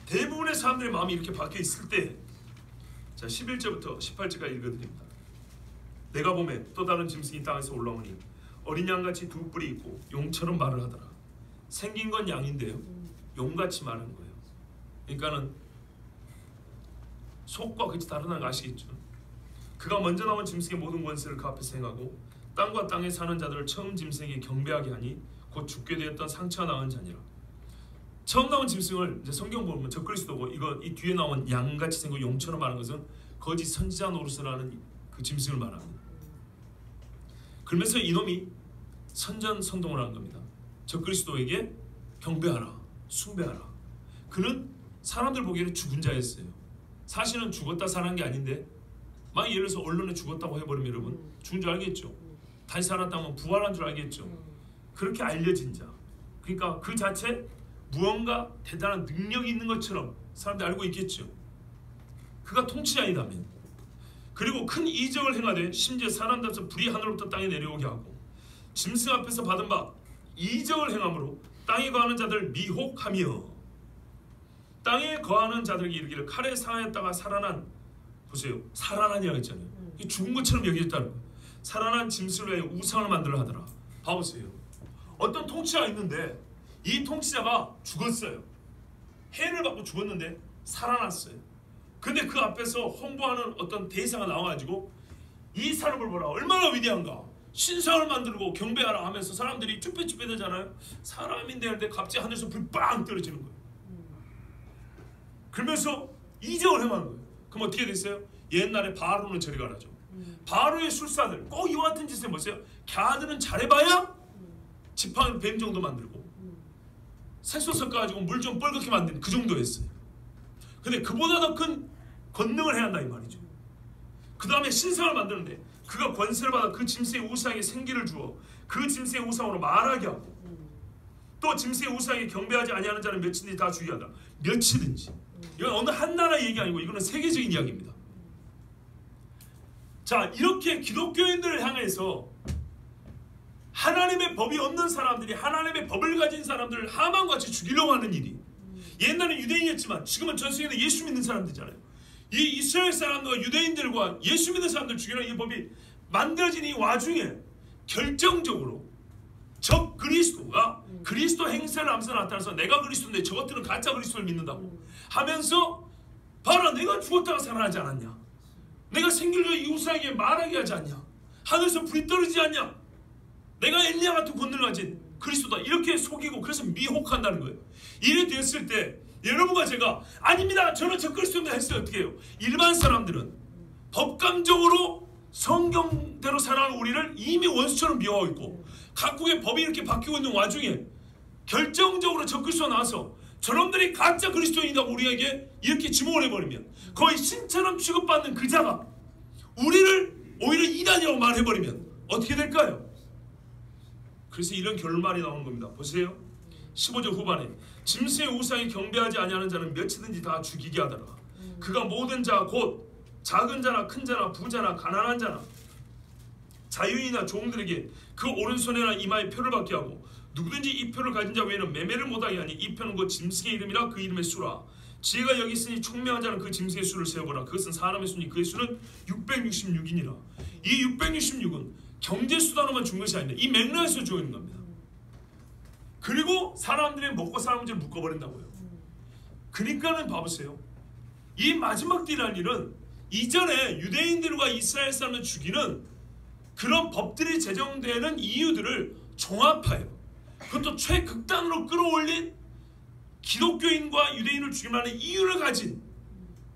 대부분의 사람들의 마음이 이렇게 바뀌어 있을 때, 자 11절부터 18절까지 읽어드립니다. 내가 보매 또 다른 짐승이 땅에서 올라오니 어린 양같이 두 뿔이 있고 용처럼 말을 하더라. 생긴 건 양인데요, 용같이 말하는 거예요. 그러니까는 속과 끝이 다르다는 거 아시겠죠? 그가 먼저 나온 짐승의 모든 권세를 그 앞에서 행하고 땅과 땅에 사는 자들을 처음 짐승에게 경배하게 하니 곧 죽게 되었던 상처가 나은 자니라. 처음 나온 짐승을 이제 성경 보면 적그리스도고, 이 뒤에 나온 양같이 생긴 용처럼 말하는 것은 거짓 선지자 노릇을 하는 그 짐승을 말합니다. 그러면서 이놈이 선전선동을 하는 겁니다. 적그리스도에게 경배하라, 숭배하라. 그는 사람들 보기에는 죽은 자였어요. 사실은 죽었다 살아난 게 아닌데, 막 예를 들어서 언론에 죽었다고 해버리면 여러분 죽은 줄 알겠죠? 다시 살았다면 부활한 줄 알겠죠? 그렇게 알려진 자, 그러니까 그 자체 무언가 대단한 능력이 있는 것처럼 사람들이 알고 있겠죠. 그가 통치자이다면, 그리고 큰 이적을 행하되 심지어 사람답서 불이 하늘로부터 땅에 내려오게 하고 짐승 앞에서 받은 바 이적을 행함으로 땅에 거하는 자들 미혹하며, 땅에 거하는 자들에게 이르기를 칼에 상하였다가 살아난, 보세요, 살아나냐 했잖아요. 죽은 것처럼 여겨졌다는 거예요. 살아난 짐승을 위해 우상을 만들어 하더라. 봐보세요. 어떤 통치자가 있는데 이 통치자가 죽었어요. 해를 받고 죽었는데 살아났어요. 근데 그 앞에서 홍보하는 어떤 대사가 나와가지고 이 사람을 보라, 얼마나 위대한가, 신상을 만들고 경배하라 하면서 사람들이 쭈뼛쭈뼛 되잖아요. 사람인데 하는데 갑자기 하늘에서 불이 빵 떨어지는 거예요. 그러면서 이적을 행하는 거예요. 그럼 어떻게 됐어요? 옛날에 바로는 저리 가라죠. 바로의 술사들 꼭 이와 같은 짓을 보세요. 걔들은 잘해봐야 지팡이로 뱀 정도 만들고 색소 섞어가지고 물 좀 뻘겋게 만드는 그 정도였어요. 근데 그보다 더 큰 권능을 해야 한다 이 말이죠. 그 다음에 신상을 만드는데 그가 권세를 받아 그 짐승의 우상에 생기를 주어 그 짐승의 우상으로 말하게 하고, 또 짐승의 우상에 경배하지 아니하는 자는 몇이든지 다 죽이게 한다. 몇이든지. 이건 어느 한 나라 얘기 아니고 이거는 세계적인 이야기입니다. 자, 이렇게 기독교인들을 향해서 하나님의 법이 없는 사람들이 하나님의 법을 가진 사람들을 하만같이 죽이려고 하는 일이, 옛날엔 유대인이었지만 지금은 전 세계에 예수 믿는 사람들이잖아요. 이 이스라엘 사람들과 유대인들과 예수 믿는 사람들 죽이려는 이 법이 만들어진 이 와중에 결정적으로 적 그리스도가 그리스도 행세를 하면서 나타나서 내가 그리스도인데 저것들은 가짜 그리스도를 믿는다고 하면서 봐라 내가 죽었다가 살아나지 않았냐, 내가 생길로 이웃에게 말하게 하지 않냐, 하늘에서 불이 떨어지지 않냐, 내가 엘리야 같은 권능을 가진 그리스도다 이렇게 속이고 그래서 미혹한다는 거예요. 이래 됐을 때 여러분과 제가 아닙니다 저는 적 그리스도입니다 했어요. 어떻게 해요? 일반 사람들은 법감적으로 성경대로 살아가는 우리를 이미 원수처럼 미워하고 있고 각국의 법이 이렇게 바뀌고 있는 와중에 결정적으로 적 그리스도가 나와서 저놈들이 가짜 그리스도인이라고 우리에게 이렇게 지목을 해버리면 거의 신처럼 취급받는 그 자가 우리를 오히려 이단이라고 말해버리면 어떻게 될까요? 그래서 이런 결말이 나오는 겁니다. 보세요. 15절 후반에 짐승의 우상에 경배하지 아니하는 자는 몇이든지 다 죽이게 하더라. 그가 모든 자 곧 작은 자나 큰 자나 부자나 가난한 자나 자유인이나 종들에게 그 오른손에나 이마에 표를 받게 하고 누구든지 이 표를 가진 자 외에는 매매를 못하게 하니 이 표는 곧 짐승의 이름이라 그 이름의 수라. 지혜가 여기 있으니 총명한 자는 그 짐승의 수를 세어보라. 그것은 사람의 수니 그의 수는 666이니라. 이 666은 경제수단으로만 준 것이 아닙니다. 이 맥락에서 주어 있는 겁니다. 그리고 사람들이 먹고 사는 문제를 묶어버린다고요. 그러니까는 봐보세요. 이 마지막 때라는 일은 이전에 유대인들과 이스라엘 사람을 죽이는 그런 법들이 제정되는 이유들을 종합하여 그것도 최극단으로 끌어올린 기독교인과 유대인을 죽일 만한 이유를 가진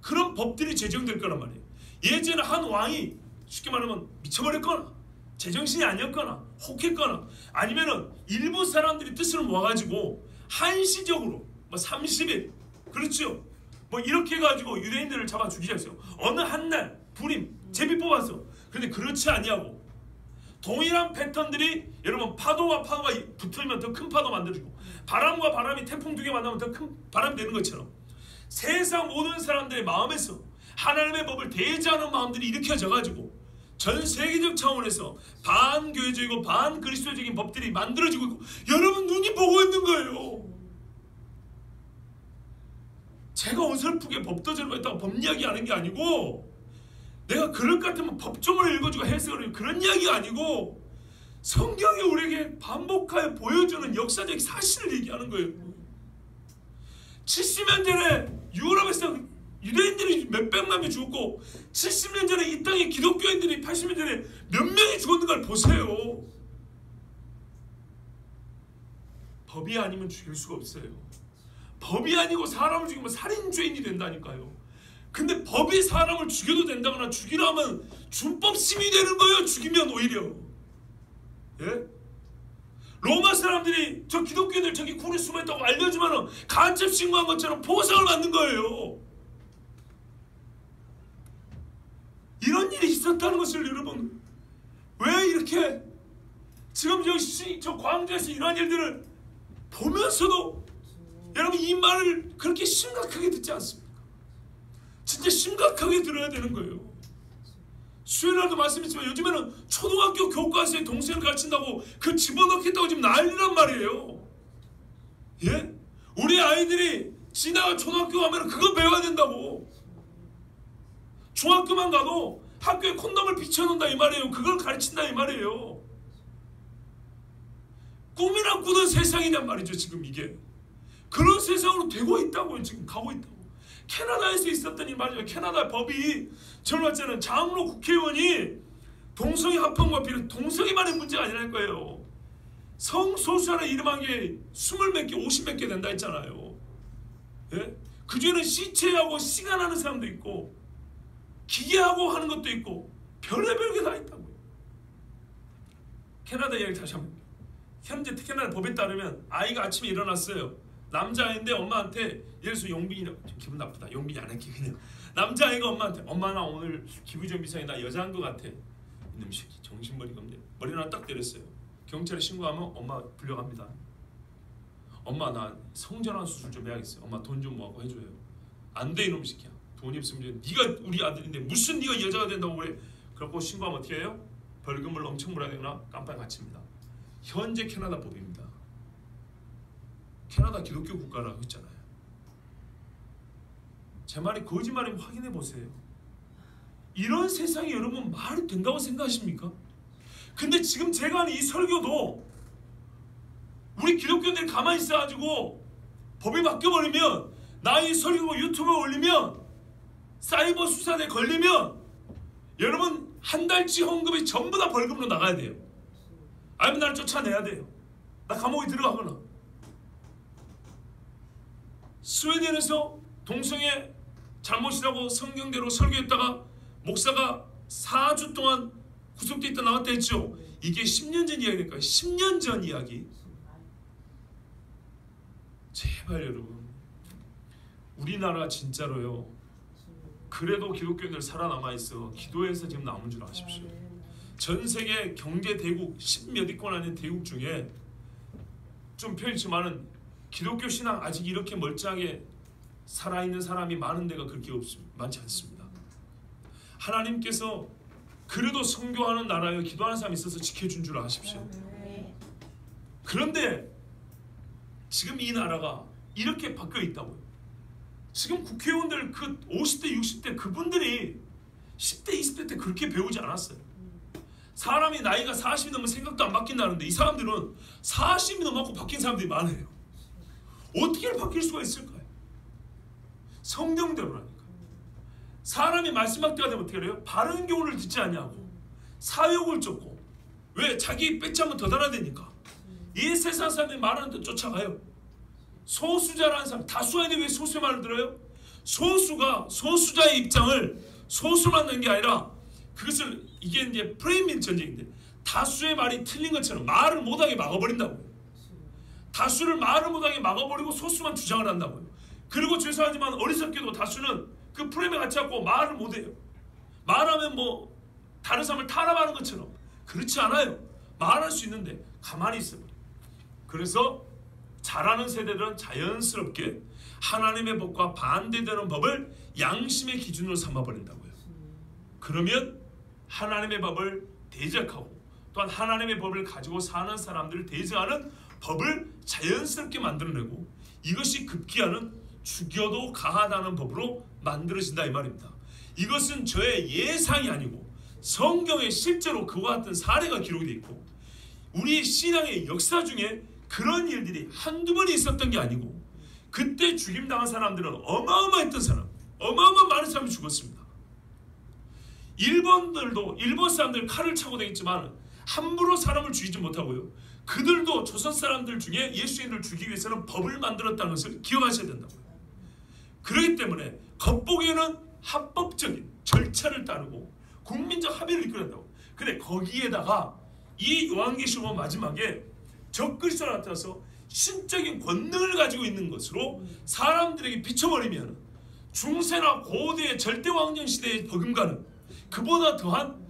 그런 법들이 제정될 거란 말이에요. 예전에 한 왕이 쉽게 말하면 미쳐버렸거나 제정신이 아니었거나 혹했거나 아니면은 일부 사람들이 뜻을 모아가지고 한시적으로 뭐 30일 그렇죠 뭐 이렇게 해가지고 유대인들을 잡아 죽이자 했어요. 어느 한날 불임 제비 뽑아서. 그런데 그렇지 아니하고 동일한 패턴들이 여러분 파도와 파도가 붙으면 더 큰 파도 만들어지고 바람과 바람이 태풍 두 개 만나면 더 큰 바람이 되는 것처럼 세상 모든 사람들의 마음에서 하나님의 법을 대지하는 마음들이 일으켜져가지고 전 세계적 차원에서 반교회적이고 반그리스도적인 법들이 만들어지고 있고 여러분 눈이 보고 있는 거예요. 제가 어설프게 법도저로 했다고 법 이야기 하는 게 아니고 내가 그럴 것 같으면 법조문을 읽어주고 해석을 해요. 그런 이야기가 아니고 성경이 우리에게 반복하여 보여주는 역사적 사실을 얘기하는 거예요. 70년 전에 유럽에서 유대인들이 몇백만 명이 죽었고 70년 전에 이 땅에 기독교인들이 80년 전에 몇 명이 죽었는 걸 보세요. 법이 아니면 죽일 수가 없어요. 법이 아니고 사람을 죽이면 살인죄인이 된다니까요. 근데 법이 사람을 죽여도 된다거나 죽이라 하면 준법심이 되는 거예요. 죽이면 오히려. 예? 로마 사람들이 저 기독교인들 저기 굴에 숨어있다고 알려주면 간첩 신고한 것처럼 보상을 받는 거예요. 이런 일이 있었다는 것을 여러분 왜 이렇게 지금 저 광주에서 이러한 일들을 보면서도 여러분 이 말을 그렇게 심각하게 듣지 않습니까? 진짜 심각하게 들어야 되는 거예요. 수요일날도 말씀했지만 요즘에는 초등학교 교과서에 동생을 가르친다고 그 집어넣겠다고 지금 난리란 말이에요. 예? 우리 아이들이 지나가 초등학교 가면 그거 배워야 된다고. 중학교만 가도 학교에 콘돔을 비춰놓는다 이 말이에요. 그걸 가르친다 이 말이에요. 꿈이나 꾸던 세상이란 말이죠. 지금 이게 그런 세상으로 되고 있다고요. 지금 가고 있다고. 캐나다에서 있었던 이 말이죠. 캐나다 법이 젊을 때는 장로 국회의원이 동성애 합헌과 비롯 동성애만의 문제가 아니랄 거예요. 성소수자의 이름한 게 20몇 개 50몇 개 된다 했잖아요. 예? 그 중에는 시체하고 시간하는 사람도 있고 기계하고 하는 것도 있고 별의별 게 다 있다고요. 캐나다 이야기 다시 한번. 현재 캐나다 법에 따르면 아이가 아침에 일어났어요. 남자아이인데 엄마한테 예를 들어서 용빈이라고 기분 나쁘다. 용빈이 안 할게 그냥. 남자아이가 엄마한테 엄마 나 오늘 기분이 좀 이상해. 나 여자인 것 같아. 이놈 새끼 정신머리가 없네. 머리 하나 딱 때렸어요. 경찰에 신고하면 엄마 불려갑니다. 엄마 나 성전환 수술 좀 해야겠어요. 엄마 돈 좀 모아고 해줘요. 안 돼 이놈 새끼야. 돈이 없으면 네가 우리 아들인데 무슨 네가 여자가 된다고 그래. 그래갖고 신고하면 어떻게 해요? 벌금을 엄청 물어야 되거나 깜빡 갇힙니다. 현재 캐나다 법입니다. 캐나다 기독교 국가라고 했잖아요. 제 말이 거짓말이면 확인해 보세요. 이런 세상이 여러분 말이 된다고 생각하십니까? 근데 지금 제가 하는 이 설교도 우리 기독교인들이 가만히 있어가지고 법이 바뀌어버리면, 나 이 설교 유튜브에 올리면, 사이버 수사대에 걸리면 여러분 한 달치 헌금이 전부 다 벌금으로 나가야 돼요. 아니면 나를 쫓아내야 돼요. 나 감옥에 들어가거나. 스웨덴에서 동성애 잘못이라고 성경대로 설교했다가 목사가 4주 동안 구속돼 있다 나왔다 했죠. 이게 10년 전 이야기니까요. 10년 전 이야기. 제발 여러분, 우리나라 진짜로요, 그래도 기독교인들 살아남아 있어 기도해서 지금 남은 줄 아십시오. 전 세계 경제 대국 10몇 위권 아닌 대국 중에 좀 편치만은 기독교 신앙 아직 이렇게 멀쩡하게 살아있는 사람이 많은 데가 그렇게 많지 않습니다. 하나님께서 그래도 선교하는 나라에 기도하는 사람이 있어서 지켜준 줄 아십시오. 그런데 지금 이 나라가 이렇게 바뀌어 있다고요. 지금 국회의원들 그 50대 60대 그분들이 10대 20대 때 그렇게 배우지 않았어요. 사람이 나이가 40이 넘으면 생각도 안 바뀐다는데 이 사람들은 40이 넘어갖고 바뀐 사람들이 많아요. 어떻게 바뀔 수가 있을까요? 성경대로라니까. 사람이 말씀할 때가 되면 어떻게 해요? 바른 교훈을 듣지 않냐고, 사욕을 쫓고. 왜? 자기 빼자면 더 달아대니까. 이 세상 사람들이 말하는 데 쫓아가요. 소수자라는 사람, 다수가 있는데 왜 소수의 말을 들어요? 소수가 소수자의 입장을 소수만 낸 게 아니라, 그것을, 이게 이제 프레임 전쟁인데, 다수의 말이 틀린 것처럼 말을 못하게 막아버린다고요. 다수를 말을 못하게 막아버리고 소수만 주장을 한다고요. 그리고 죄송하지만 어리석게도 다수는 그 프레임에 갇혀 갖고 말을 못해요. 말하면 뭐 다른 사람을 탄압하는 것처럼. 그렇지 않아요. 말할 수 있는데 가만히 있어요. 그래서 잘하는 세대들은 자연스럽게 하나님의 법과 반대되는 법을 양심의 기준으로 삼아버린다고요. 그러면 하나님의 법을 대적하고 또한 하나님의 법을 가지고 사는 사람들을 대적하는 법을 자연스럽게 만들어내고, 이것이 급기야는 죽여도 가하다는 법으로 만들어진다 이 말입니다. 이것은 저의 예상이 아니고 성경에 실제로 그와 같은 사례가 기록되어 있고, 우리 신앙의 역사 중에 그런 일들이 한두 번이 있었던 게 아니고, 그때 죽임당한 사람들은 어마어마했던 사람, 어마어마 많은 사람이 죽었습니다. 일본 사람들 칼을 차고 다녔지만 함부로 사람을 죽이지 못하고요, 그들도 조선 사람들 중에 예수인을 죽이기 위해서는 법을 만들었다는 것을 기억하셔야 된다고요. 그렇기 때문에 겉보기에는 합법적인 절차를 따르고 국민적 합의를 이끌어야 한다고. 근데 거기에다가 이 요한계시록 마지막에 적그리스도가 나타나서 신적인 권능을 가지고 있는 것으로 사람들에게 비춰버리면 중세나 고대의 절대왕정 시대의 버금가는 그보다 더한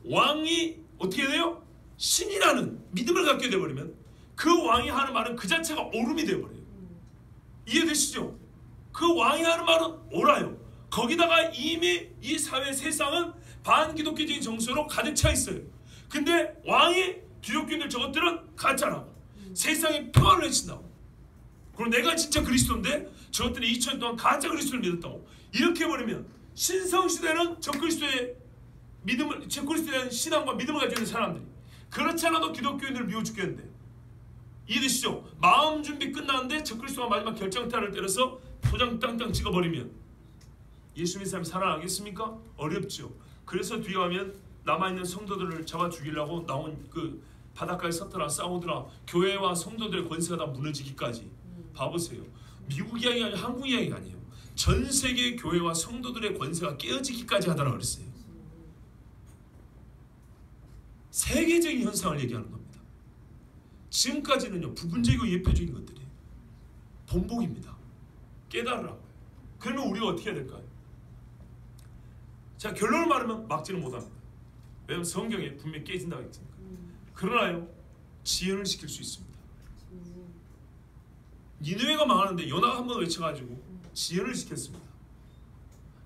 왕이 어떻게 돼요? 신이라는 믿음을 갖게 되어버리면 그 왕이 하는 말은 그 자체가 옳음이 되어버려요. 이해되시죠? 그 왕이 하는 말은 옳아요. 거기다가 이미 이 사회 세상은 반기독교적인 정서로 가득 차 있어요. 근데 왕이 기독교인들 저것들은 가짜라고, 세상에 평화를 외친다고, 그리고 내가 진짜 그리스도인데 저것들이 2000년 동안 가짜 그리스도를 믿었다고. 이렇게 해버리면 신성시대는 적그리스도의 믿음을, 적그리스도에 대한 신앙과 믿음을 가지고 있는 사람들이, 그렇지 않아도 기독교인들을 미워 죽겠는데, 이해되시죠? 마음 준비 끝났는데 적그리스도가 마지막 결정타를 때려서 도장 땅땅 찍어버리면 예수 믿는 사람이 살아나겠습니까? 어렵죠. 그래서 뒤에 가면 남아있는 성도들을 잡아 죽이려고 나온 그 바닷가에 섰더라 싸우더라 교회와 성도들의 권세가 다 무너지기까지. 봐보세요. 미국 이야기가 아니라 한국 이야기가 아니에요. 전 세계 교회와 성도들의 권세가 깨어지기까지 하더라 그랬어요. 세계적인 현상을 얘기하는 겁니다. 지금까지는요 부분적이고 예표적인 것들이에요. 본복입니다. 깨달으라고요. 그러면 우리가 어떻게 해야 될까요? 자, 결론을 말하면 막지는 못합니다. 왜냐하면 성경에 분명히 깨진다고 했으니까. 그러나요 지연을 시킬 수 있습니다. 니느웨가 망하는데 요나가 한번 외쳐가지고 지연을 시켰습니다.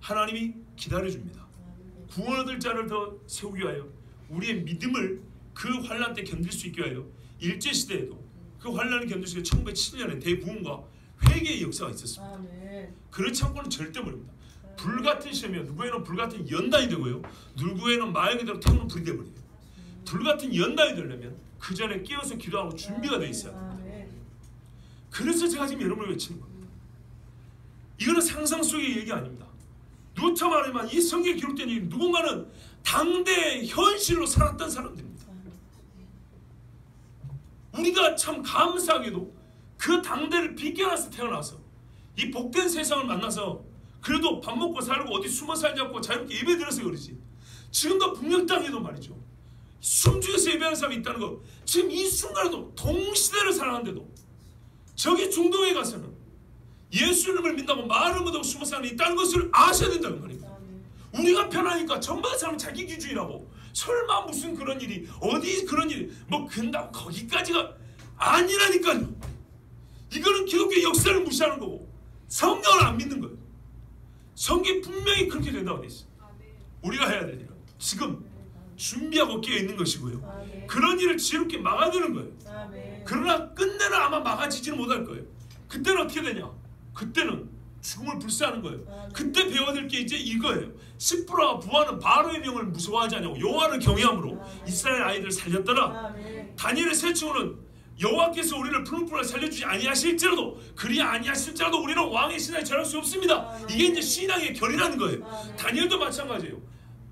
하나님이 기다려줍니다. 구원 얻을 자를 더 세우기 위하여, 우리의 믿음을 그 환난 때 견딜 수 있게 하여 일제시대에도 그 환난을 견딜 수 있게 1907년에 대부흥과 회개의 역사가 있었습니다. 그렇지 않고는 절대 모릅니다. 불같은 시험이요 누구에는 불같은 연단이 되고요, 누구에는 말 그대로 태우는 불이 되어버려요. 불같은 연단이 되려면 그 전에 깨어서 기도하고 준비가 되어 있어야 됩니다. 그래서 제가 지금 여러분을 외치는 겁니다. 이거는 상상 속의 얘기 아닙니다. 누차 말하지만 이 성경에 기록된 얘기, 누군가는 당대의 현실로 살았던 사람들입니다. 우리가 참 감사하게도 그 당대를 비껴나서 태어나서 이 복된 세상을 만나서 그래도 밥 먹고 살고 어디 숨어 살지 않고 자유롭게 예배 드려서 그러지, 지금도 북녘 땅에도 말이죠, 숨죽여서 예배하는 사람이 있다는 거, 지금 이 순간에도 동시대를 살아가는데도 저기 중동에 가서는 예수님을 믿는다고 말을 못하고 숨어 사는 사람이 있다는 것을 아셔야 된다는 말입니다. 우리가 편하니까 전부 다 사람 자기 기준이라고, 설마 무슨 그런 일이 어디 그런 일이 뭐 근다 거기까지가 아니라니까요. 이거는 기독교 역사를 무시하는 거고 성경을 안 믿는 거예요. 성경이 분명히 그렇게 된다고 돼 있어요. 우리가 해야 될 일은 지금 준비하고 깨어 있는 것이고요. 그런 일을 지혜롭게 막아내는 거예요. 그러나 끝내는 아마 막아지지는 못할 거예요. 그때는 어떻게 되냐? 그때는 죽음을 불사하는 거예요. 그때 배워야 될 게 이제 이거예요. 시프라와 부하는 바로의 명을 무서워하지 않냐고 여호와를 경외함으로 이스라엘 아이들을 살렸더라. 다니엘의 세 친구는 여호와께서 우리를 푸른푸른 살려주지 아니하실지라도 그리 아니하실지라도 우리는 왕의 신앙에 절할 수 없습니다. 이게 이제 신앙의 결이라는 거예요. 다니엘도 마찬가지예요.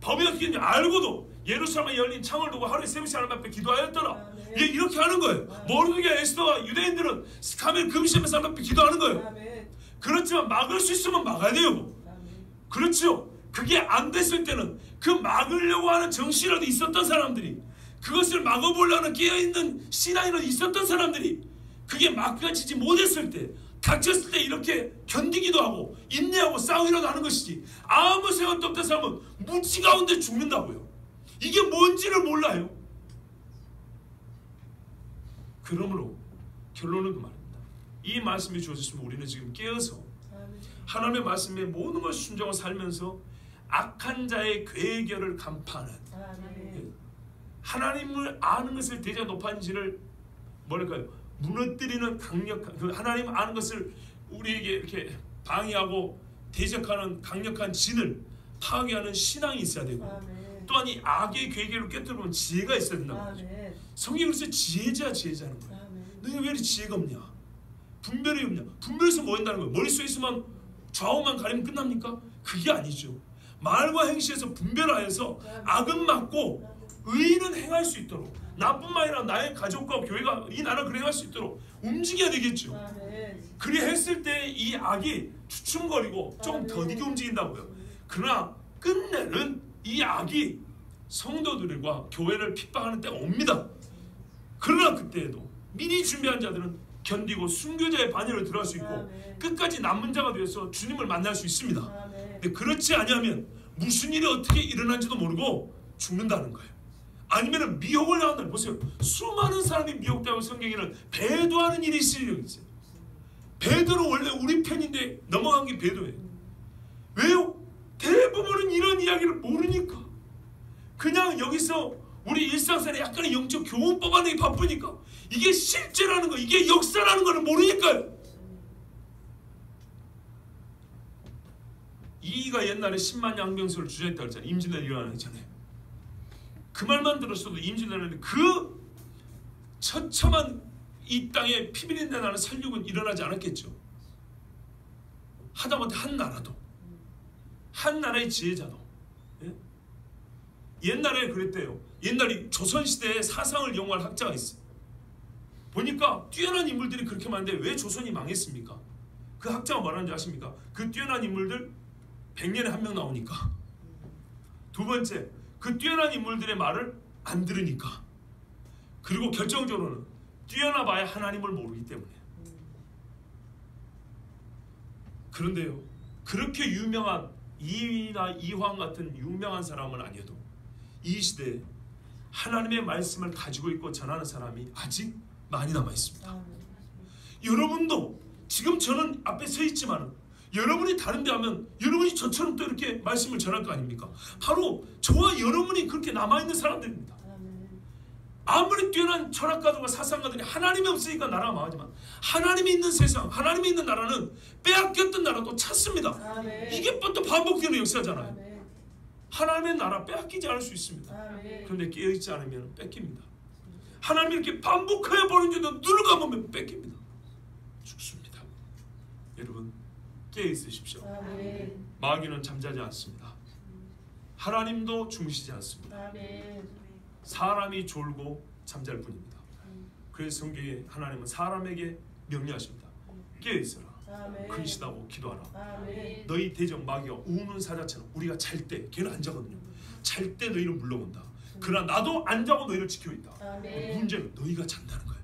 법이 어떻게 있는지 알고도 예루살렘에 열린 창을 두고 하루에 3번씩 하나님 앞에 기도하였더라. 이렇게 하는 거예요. 모르드게 에스더와 유대인들은 스카멜 금시하면서 하나님 앞에 기도하는 거예요. 그렇지만 막을 수 있으면 막아야 돼요. 그렇죠. 그게 안 됐을 때는 그 막으려고 하는 정신이라도 있었던 사람들이, 그것을 막아보려는 깨어있는 신앙이라도 있었던 사람들이 그게 막혀지지 못했을 때, 닥쳤을 때 이렇게 견디기도 하고 인내하고 싸우기라도 하는 것이지, 아무 생각도 없던 사람은 무지 가운데 죽는다고요. 이게 뭔지를 몰라요. 그러므로 결론은 그 말입니다. 이 말씀이 주어졌으면 우리는 지금 깨어서 하나님의 말씀에 모든 것을 순종하고 살면서 악한 자의 괴결을 간파하는, 하나님을 아는 것을 대자 높아진지를 뭐랄까요, 무너뜨리는 강력한, 그 하나님 아는 것을 우리에게 이렇게 방해하고 대적하는 강력한 진을 파괴하는 신앙이 있어야 되고, 또한 이 악의 괴계를 깨뜨리면 지혜가 있어야 된다는 거죠. 성경이 그래서 지혜자는 거예요. 너희가 왜 이렇게 지혜가 없냐, 분별이 없냐. 분별해서 뭐 한다는 거예요? 머릿속에 있으면 좌우만 가리면 끝납니까? 그게 아니죠. 말과 행실에서 분별하여서 악은 막고 의는 행할 수 있도록, 나뿐만 아니라 나의 가족과 교회가 이 나라 그래 행할 수 있도록 움직여야 되겠죠. 그리 했을 때 이 악이 주춤거리고 좀 더디게 움직인다고요. 그러나 끝내는 이 악이 성도들과 교회를 핍박하는 때가 옵니다. 그러나 그때에도 미리 준비한 자들은 견디고 순교자의 반열을 들어갈 수 있고 끝까지 남은 자가 되어서 주님을 만날 수 있습니다. 근데 그렇지 아니하면 무슨 일이 어떻게 일어난지도 모르고 죽는다는 거예요. 아니면 미혹을 당한다는, 보세요. 수많은 사람이 미혹되고 성경에는 배도하는 일이 있으려고 있어요. 베드로 원래 우리 편인데 넘어간 게 베드로예요. 왜요? 대부분은 이런 이야기를 모르니까. 그냥 여기서 우리 일상생활에 약간의 영적 교훈 뽑아내기 바쁘니까, 이게 실제라는 거, 이게 역사라는 거를 모르니까요. 이가 옛날에 10만 양병소를 주저했다고 했잖아요. 임진왜란 일어나기 전에. 그 말만 들었어도 임진왜란에 그 처참한 이 땅에 피비린내 나는 살육은 일어나지 않았겠죠. 하다못해 한 나라도, 한 나라의 지혜자도, 예? 옛날에 그랬대요. 옛날에 조선시대에 사상을 연구할 학자가 있어요. 보니까 뛰어난 인물들이 그렇게 많은데 왜 조선이 망했습니까? 그 학자가 뭐라는지 아십니까? 그 뛰어난 인물들 100년에 한 명 나오니까. 두 번째, 그 뛰어난 인물들의 말을 안 들으니까. 그리고 결정적으로는 뛰어나봐야 하나님을 모르기 때문에. 그런데요, 그렇게 유명한 이나 이황 같은 유명한 사람은 아니어도 이 시대에 하나님의 말씀을 가지고 있고 전하는 사람이 아직 많이 남아 있습니다. 여러분도 지금 저는 앞에 서 있지만 여러분이 다른데 하면 여러분이 저처럼 또 이렇게 말씀을 전할 거 아닙니까? 바로 저와 여러분이 그렇게 남아있는 사람들입니다. 아무리 뛰어난 철학가들과 사상가들이 하나님이 없으니까 나라가 망하지만, 하나님이 있는 세상, 하나님이 있는 나라는 빼앗겼던 나라도 찾습니다. 이게 또 반복되는 역사잖아요. 하나님의 나라 빼앗기지 않을 수 있습니다. 아멘. 그런데 깨어있지 않으면 뺏깁니다. 하나님이 이렇게 반복하여 보는데도 눈을 감으면 뺏깁니다. 죽습니다. 여러분 깨어 있으십시오. 아멘. 마귀는 잠자지 않습니다. 하나님도 주무시지 않습니다. 아멘. 사람이 졸고 잠잘 뿐입니다. 그래서 성경에 하나님은 사람에게 명령하십니다. 깨어 있어라. 아멘. 근신하고 기도하라. 아멘. 너희 대적 마귀가 우는 사자처럼 우리가 잘 때 걔는 안 자거든요. 잘 때 너희를 물러온다. 그러나 나도 안 자고 너희를 지키고 있다. 아멘. 문제는 너희가 잔다는 거예요.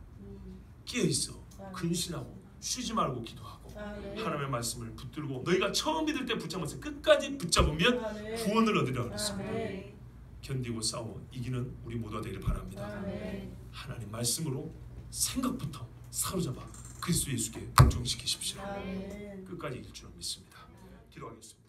깨어 있어. 근신하고 쉬지 말고 기도하고 아멘. 하나님의 말씀을 붙들고 너희가 처음 믿을 때 붙잡으면서 끝까지 붙잡으면 아멘. 구원을 얻으리라 그랬습니다. 아멘. 견디고 싸워 이기는 우리 모두가 되기를 바랍니다. 아멘. 하나님 말씀으로 생각부터 사로잡아 그리스도 예수께 복종시키십시오. 아멘. 끝까지 이길 줄 믿습니다. 기도하겠습니다.